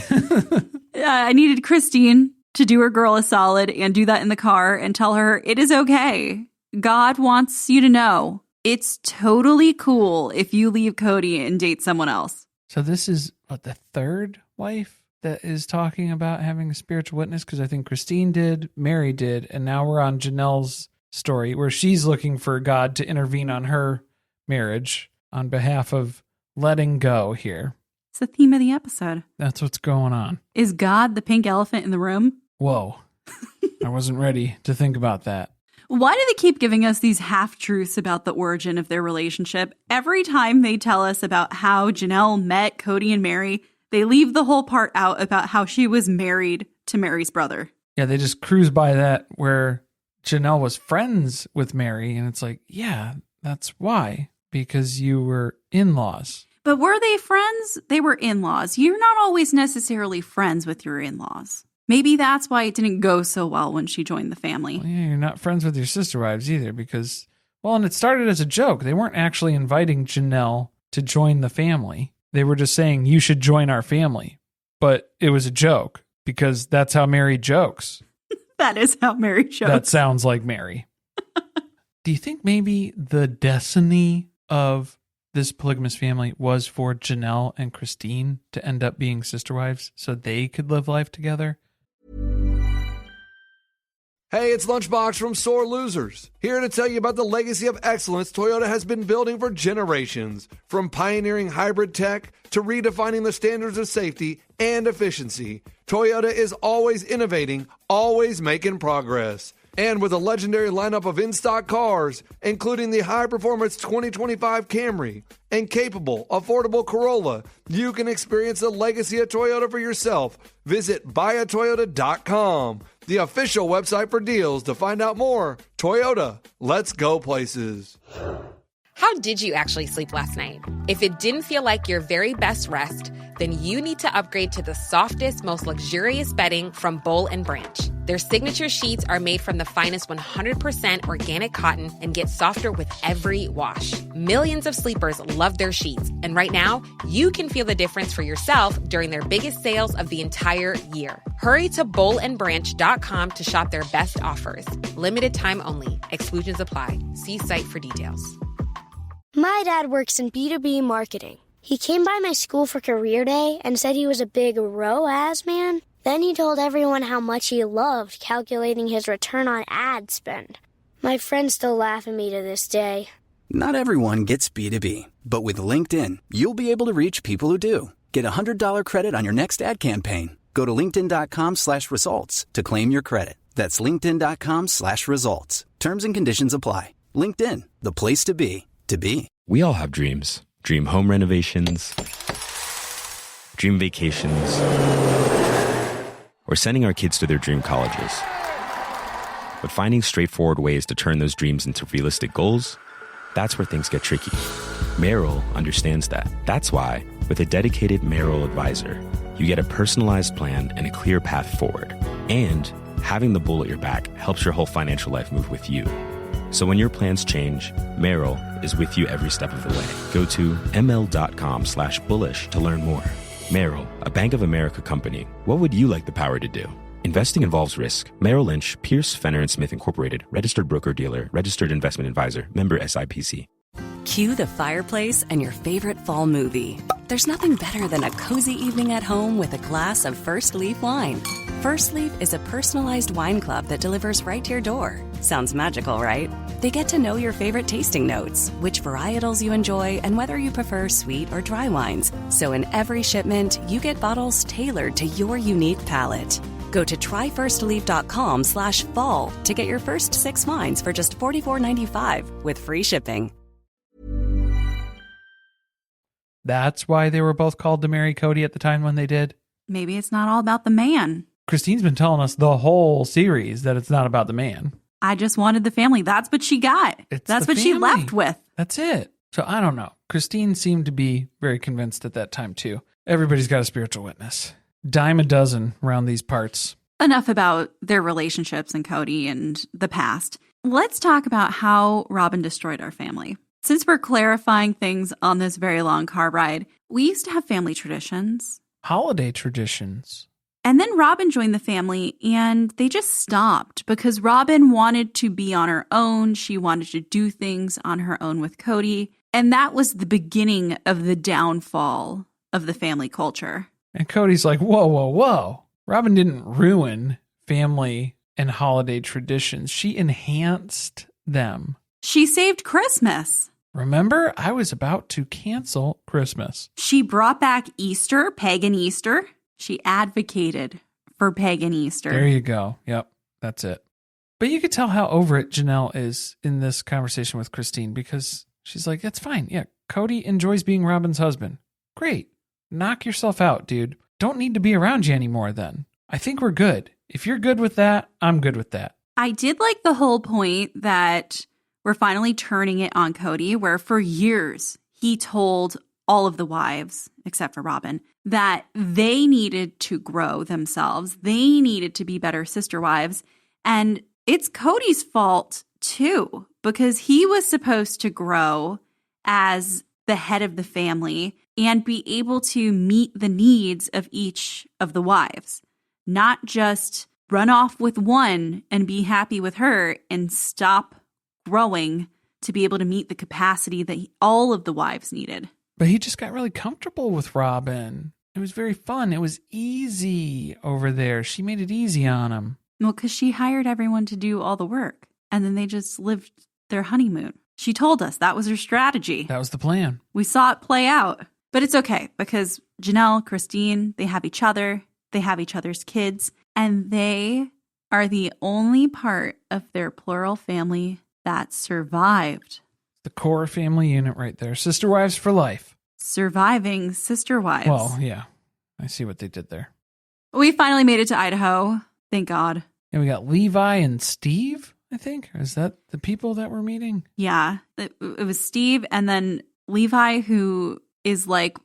I needed Christine to do her girl a solid and do that in the car and tell her it is okay. God wants you to know it's totally cool if you leave Kody and date someone else. So this is what, the third wife that is talking about having a spiritual witness? Because I think Christine did, Mary did, and now we're on Janelle's story where she's looking for God to intervene on her marriage on behalf of letting go here. It's the theme of the episode. That's what's going on. Is God the pink elephant in the room? Whoa. I wasn't ready to think about that. Why do they keep giving us these half-truths about the origin of their relationship? Every time they tell us about how Janelle met Kody and Mary, they leave the whole part out about how she was married to Mary's brother. Yeah, they just cruise by that where Janelle was friends with Mary, and it's like, yeah, that's why. Because you were in-laws. But were they friends? They were in-laws. You're not always necessarily friends with your in-laws. Maybe that's why it didn't go so well when she joined the family. Well, yeah, you're not friends with your sister wives either because, well, and it started as a joke. They weren't actually inviting Janelle to join the family. They were just saying, you should join our family. But it was a joke because that's how Mary jokes. That is how Mary jokes. That sounds like Mary. Do you think maybe the destiny of this polygamous family was for Janelle and Christine to end up being sister wives so they could live life together? Hey, it's Lunchbox from Sore Losers, here to tell you about the legacy of excellence Toyota has been building for generations. From pioneering hybrid tech to redefining the standards of safety and efficiency, Toyota is always innovating, always making progress. And with a legendary lineup of in-stock cars, including the high-performance 2025 Camry and capable, affordable Corolla, you can experience the legacy of Toyota for yourself. Visit buyatoyota.com, the official website for deals to find out more. Toyota, let's go places. How did you actually sleep last night? If it didn't feel like your very best rest, then you need to upgrade to the softest, most luxurious bedding from Boll & Branch. Their signature sheets are made from the finest 100% organic cotton and get softer with every wash. Millions of sleepers love their sheets, and right now, you can feel the difference for yourself during their biggest sales of the entire year. Hurry to bollandbranch.com to shop their best offers. Limited time only. Exclusions apply. See site for details. My dad works in B2B marketing. He came by my school for career day and said he was a big ROAS man. Then he told everyone how much he loved calculating his return on ad spend. My friends still laugh at me to this day. Not everyone gets B2B, but with LinkedIn, you'll be able to reach people who do. Get a $100 credit on your next ad campaign. Go to linkedin.com/results to claim your credit. That's linkedin.com/results. Terms and conditions apply. LinkedIn, the place to be. We all have dreams. Dream home renovations, dream vacations, or sending our kids to their dream colleges. But finding straightforward ways to turn those dreams into realistic goals, that's where things get tricky. Merrill understands that. That's why, with a dedicated Merrill advisor, you get a personalized plan and a clear path forward. And having the bull at your back helps your whole financial life move with you. So when your plans change, Merrill is with you every step of the way. Go to ml.com/bullish to learn more. Merrill, a Bank of America company. What would you like the power to do? Investing involves risk. Merrill Lynch, Pierce, Fenner & Smith Incorporated, registered broker-dealer, registered investment advisor, member SIPC. Cue the fireplace and your favorite fall movie. There's nothing better than a cozy evening at home with a glass of First Leaf wine. First Leaf is a personalized wine club that delivers right to your door. Sounds magical, right? They get to know your favorite tasting notes, which varietals you enjoy, and whether you prefer sweet or dry wines. So in every shipment, you get bottles tailored to your unique palate. Go to tryfirstleaf.com/fall to get your first 6 wines for just $44.95 with free shipping. That's why they were both called to marry Kody at the time when they did. Maybe it's not all about the man. Christine's been telling us the whole series that it's not about the man. I just wanted the family. That's what she got. That's what she left with. That's it. So I don't know. Christine seemed to be very convinced at that time too. Everybody's got a spiritual witness. Dime a dozen around these parts. Enough about their relationships and Kody and the past. Let's talk about how Robin destroyed our family. Since we're clarifying things on this very long car ride, we used to have family traditions. Holiday traditions. And then Robin joined the family and they just stopped because Robin wanted to be on her own. She wanted to do things on her own with Kody. And that was the beginning of the downfall of the family culture. And Cody's like, whoa, whoa, whoa. Robin didn't ruin family and holiday traditions. She enhanced them. She saved Christmas. Remember, I was about to cancel Christmas. She brought back Easter, pagan Easter. She advocated for pagan Easter. There you go. Yep, that's it. But you could tell how over it Janelle is in this conversation with Christine because she's like, that's fine. Yeah, Kody enjoys being Robin's husband. Great. Knock yourself out, dude. Don't need to be around you anymore then. I think we're good. If you're good with that, I'm good with that. I did like the whole point that we're finally turning it on Kody, where for years he told all of the wives, except for Robin, that they needed to grow themselves. They needed to be better sister wives. And it's Cody's fault too, because he was supposed to grow as the head of the family and be able to meet the needs of each of the wives, not just run off with one and be happy with her and stop growing to be able to meet the capacity that all of the wives needed. But he just got really comfortable with Robin. It was very fun. It was easy over there. She made it easy on him. Well, because she hired everyone to do all the work and then they just lived their honeymoon. She told us that was her strategy. That was the plan. We saw it play out. But it's okay because Janelle, Christine, they have each other. They have each other's kids. And they are the only part of their plural family that survived. The core family unit right there. Sister wives for life. Surviving sister wives. Well, yeah. I see what they did there. We finally made it to Idaho. Thank God. And we got Levi and Steve, I think. Is that the people that we're meeting? Yeah. It was Steve and then Levi, who is like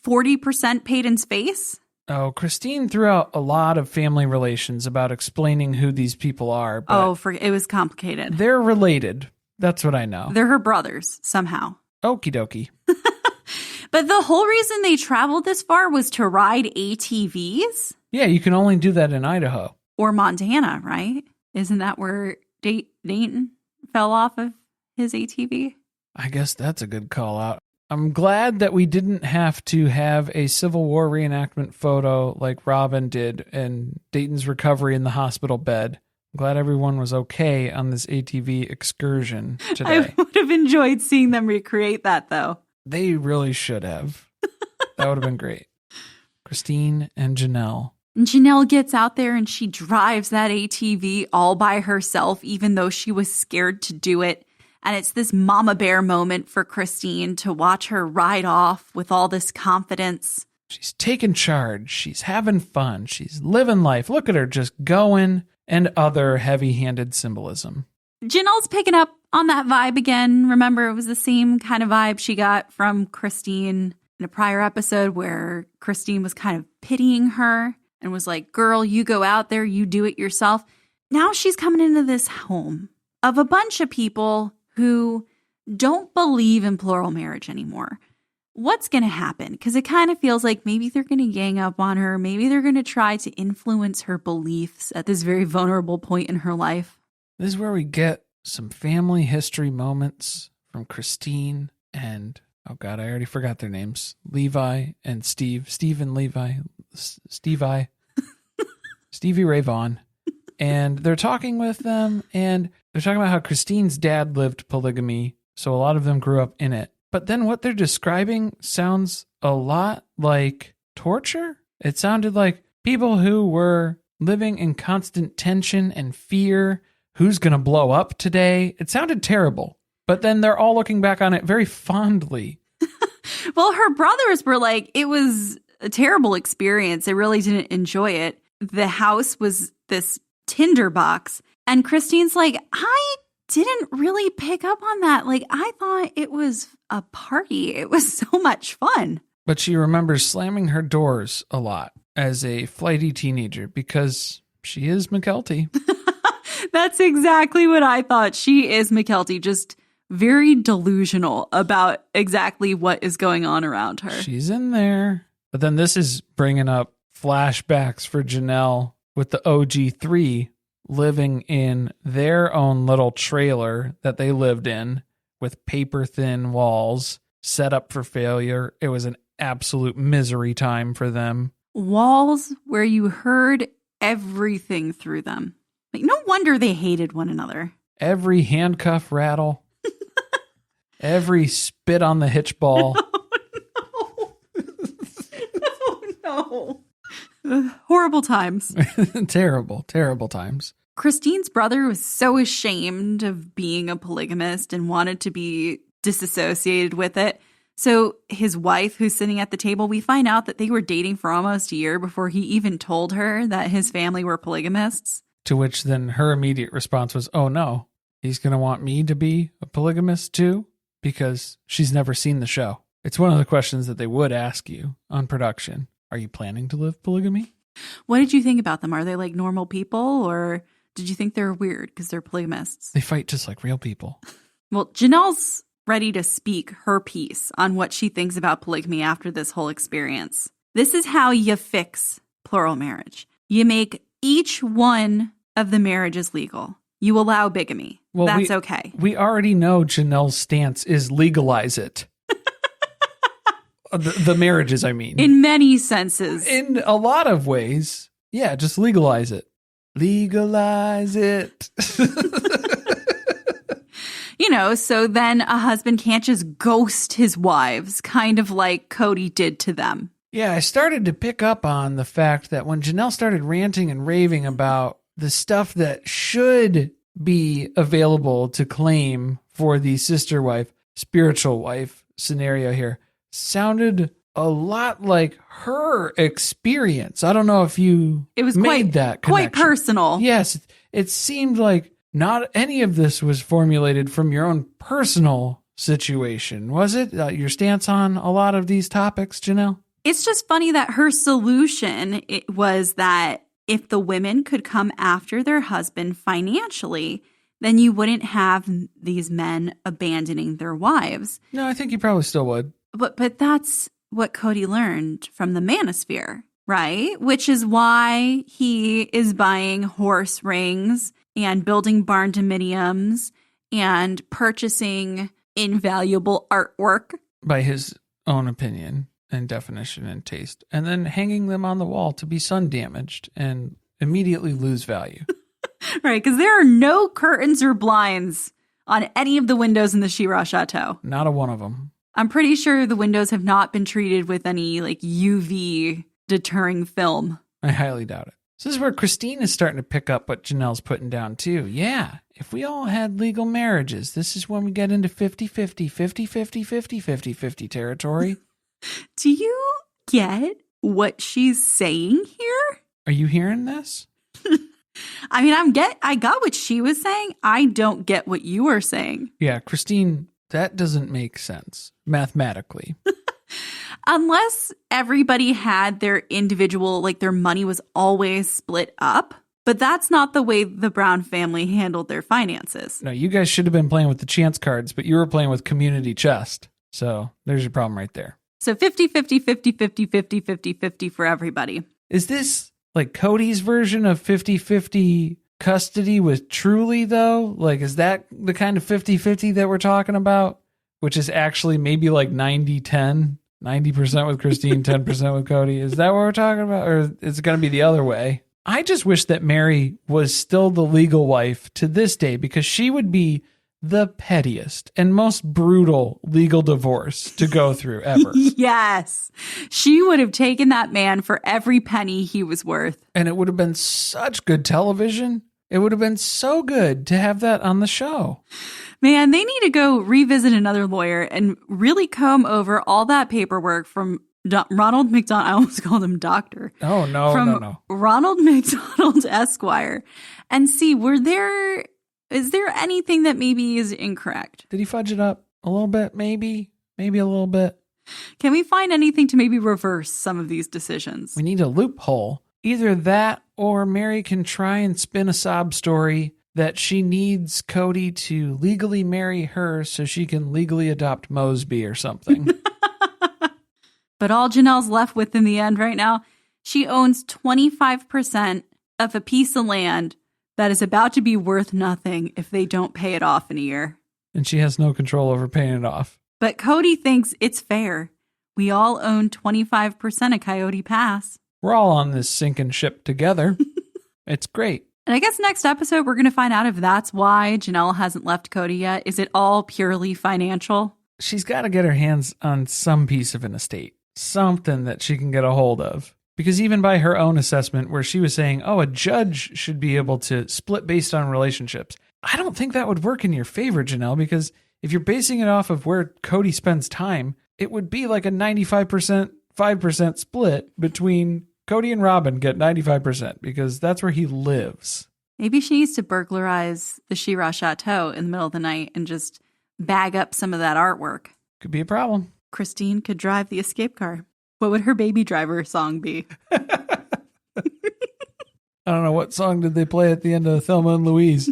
40% paid in space. Oh, Christine threw out a lot of family relations about explaining who these people are. But it was complicated. They're related. That's what I know. They're her brothers somehow. Okie dokie. But the whole reason they traveled this far was to ride ATVs? Yeah, you can only do that in Idaho. Or Montana, right? Isn't that where Dayton fell off of his ATV? I guess that's a good call out. I'm glad that we didn't have to have a Civil War reenactment photo like Robin did in Dayton's recovery in the hospital bed. I'm glad everyone was okay on this ATV excursion today. I would have enjoyed seeing them recreate that, though. They really should have. That would have been great. Christine and Janelle. And Janelle gets out there and she drives that ATV all by herself, even though she was scared to do it. And it's this mama bear moment for Christine to watch her ride off with all this confidence. She's taking charge. She's having fun. She's living life. Look at her just going, and other heavy-handed symbolism. Janelle's picking up on that vibe again. Remember, it was the same kind of vibe she got from Christine in a prior episode where Christine was kind of pitying her and was like, girl, you go out there, you do it yourself. Now she's coming into this home of a bunch of people who don't believe in plural marriage anymore. What's going to happen? Because it kind of feels like maybe they're going to gang up on her. Maybe they're going to try to influence her beliefs at this very vulnerable point in her life. This is where we get some family history moments from Christine and, oh God, I already forgot their names. Levi and Steve. Steve and Levi. Stevie Ray Vaughan. And they're talking with them, and they're talking about how Christine's dad lived polygamy, so a lot of them grew up in it. But then what they're describing sounds a lot like torture. It sounded like people who were living in constant tension and fear. Who's going to blow up today? It sounded terrible. But then they're all looking back on it very fondly. Well, her brothers were like, it was a terrible experience. They really didn't enjoy it. The house was this tinderbox. And Christine's like, I didn't really pick up on that. Like, I thought it was a party. It was so much fun. But she remembers slamming her doors a lot as a flighty teenager because she is Mykelti. That's exactly what I thought. She is Mykelti, just very delusional about exactly what is going on around her. She's in there. But then this is bringing up flashbacks for Janelle with the OG3 living in their own little trailer that they lived in with paper-thin walls set up for failure. It was an absolute misery time for them. Walls where you heard everything through them. Like, no wonder they hated one another. Every handcuff rattle. Every spit on the hitch ball. Oh, no. Horrible times. Terrible, terrible times. Christine's brother was so ashamed of being a polygamist and wanted to be disassociated with it. So his wife, who's sitting at the table, we find out that they were dating for almost a year before he even told her that his family were polygamists. To which then her immediate response was, oh no, he's going to want me to be a polygamist too? Because she's never seen the show. It's one of the questions that they would ask you on production. Are you planning to live polygamy? What did you think about them? Are they like normal people, or did you think they're weird because they're polygamists? They fight just like real people. Well, Janelle's ready to speak her piece on what she thinks about polygamy after this whole experience. This is how you fix plural marriage. You make each one of the marriages legal. You allow bigamy. Well, that's okay. We already know Janelle's stance is legalize it. The marriages, I mean. In many senses. In a lot of ways. Yeah, just legalize it. Legalize it. You know, so then a husband can't just ghost his wives, kind of like Kody did to them. Yeah, I started to pick up on the fact that when Janelle started ranting and raving about the stuff that should be available to claim for the sister wife, spiritual wife scenario here, sounded a lot like her experience. I don't know if you made that connection. Quite personal. Yes, it seemed like not any of this was formulated from your own personal situation, was it? Your stance on a lot of these topics, Janelle? It's just funny that her solution was that if the women could come after their husband financially, then you wouldn't have these men abandoning their wives. No, I think you probably still would. But that's what Kody learned from the manosphere, right? Which is why he is buying horse rings and building barn dominiums and purchasing invaluable artwork. By his own opinion and definition and taste. And then hanging them on the wall to be sun damaged and immediately lose value. Right, because there are no curtains or blinds on any of the windows in the She-Ra Chateau. Not a one of them. I'm pretty sure the windows have not been treated with any like UV deterring film. I highly doubt it. So this is where Christine is starting to pick up what Janelle's putting down too. Yeah, if we all had legal marriages, this is when we get into 50-50, 50-50, 50-50, 50 territory. Do you get what she's saying here? Are you hearing this? I mean, I got what she was saying. I don't get what you were saying. Yeah, Christine, that doesn't make sense mathematically. Unless everybody had their individual, like their money was always split up. But that's not the way the Brown family handled their finances. No, you guys should have been playing with the chance cards, but you were playing with community chest. So there's your problem right there. So 50-50, 50-50, 50-50, 50 for everybody. Is this like Kody's version of 50-50 custody with Truly, though? Like, is that the kind of 50-50 that we're talking about? which is actually maybe like 90-10, 90% with Christine, 10% with Kody. Is that what we're talking about? Or is it going to be the other way? I just wish that Meri was still the legal wife to this day, because she would be the pettiest and most brutal legal divorce to go through ever. Yes. She would have taken that man for every penny he was worth. And it would have been such good television. It would have been so good to have that on the show. Man, they need to go revisit another lawyer and really comb over all that paperwork from Ronald McDonald. I almost called him doctor. Oh, no, no. Ronald McDonald Esquire, and see, is there anything that maybe is incorrect? Did he fudge it up a little bit? Maybe a little bit. Can we find anything to maybe reverse some of these decisions? We need a loophole. Either that, or Meri can try and spin a sob story that she needs Kody to legally marry her so she can legally adopt Mosby or something. But all Janelle's left with in the end right now, she owns 25% of a piece of land that is about to be worth nothing if they don't pay it off in a year. And she has no control over paying it off. But Kody thinks it's fair. We all own 25% of Coyote Pass. We're all on this sinking ship together. It's great. And I guess next episode, we're going to find out if that's why Janelle hasn't left Kody yet. Is it all purely financial? She's got to get her hands on some piece of an estate. Something that she can get a hold of. Because even by her own assessment, where she was saying, a judge should be able to split based on relationships. I don't think that would work in your favor, Janelle, because if you're basing it off of where Kody spends time, it would be like a 95%, 5% split between Kody and Robin get 95% because that's where he lives. Maybe she needs to burglarize the She-Ra Chateau in the middle of the night and just bag up some of that artwork. Could be a problem. Christine could drive the escape car. What would her Baby Driver song be? I don't know. What song did they play at the end of Thelma and Louise?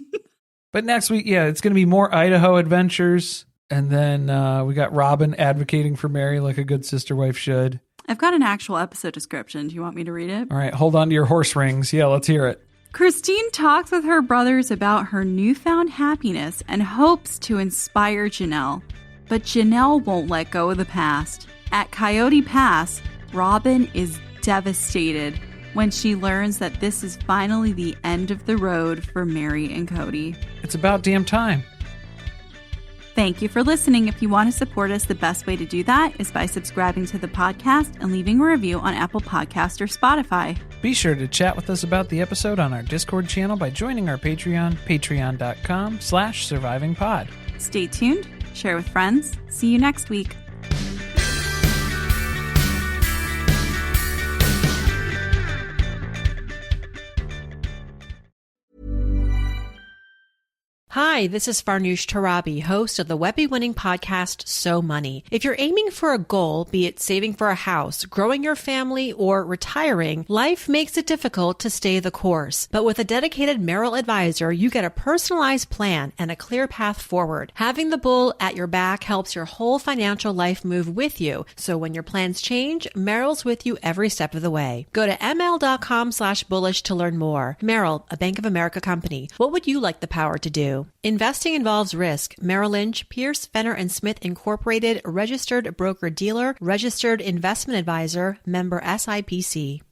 But next week, it's going to be more Idaho adventures. And then we got Robin advocating for Meri like a good sister wife should. I've got an actual episode description. Do you want me to read it? All right. Hold on to your horse rings. Yeah, let's hear it. Christine talks with her brothers about her newfound happiness and hopes to inspire Janelle. But Janelle won't let go of the past. At Coyote Pass, Robin is devastated when she learns that this is finally the end of the road for Meri and Kody. It's about damn time. Thank you for listening. If you want to support us, the best way to do that is by subscribing to the podcast and leaving a review on Apple Podcasts or Spotify. Be sure to chat with us about the episode on our Discord channel by joining our Patreon, patreon.com/survivingpod. Stay tuned. Share with friends. See you next week. Hi, this is Farnoosh Tarabi, host of the Webby-winning podcast, So Money. If you're aiming for a goal, be it saving for a house, growing your family, or retiring, life makes it difficult to stay the course. But with a dedicated Merrill advisor, you get a personalized plan and a clear path forward. Having the bull at your back helps your whole financial life move with you. So when your plans change, Merrill's with you every step of the way. Go to ml.com/bullish to learn more. Merrill, a Bank of America company. What would you like the power to do? Investing involves risk. Merrill Lynch, Pierce, Fenner & Smith Incorporated, registered broker-dealer, registered investment advisor, member SIPC.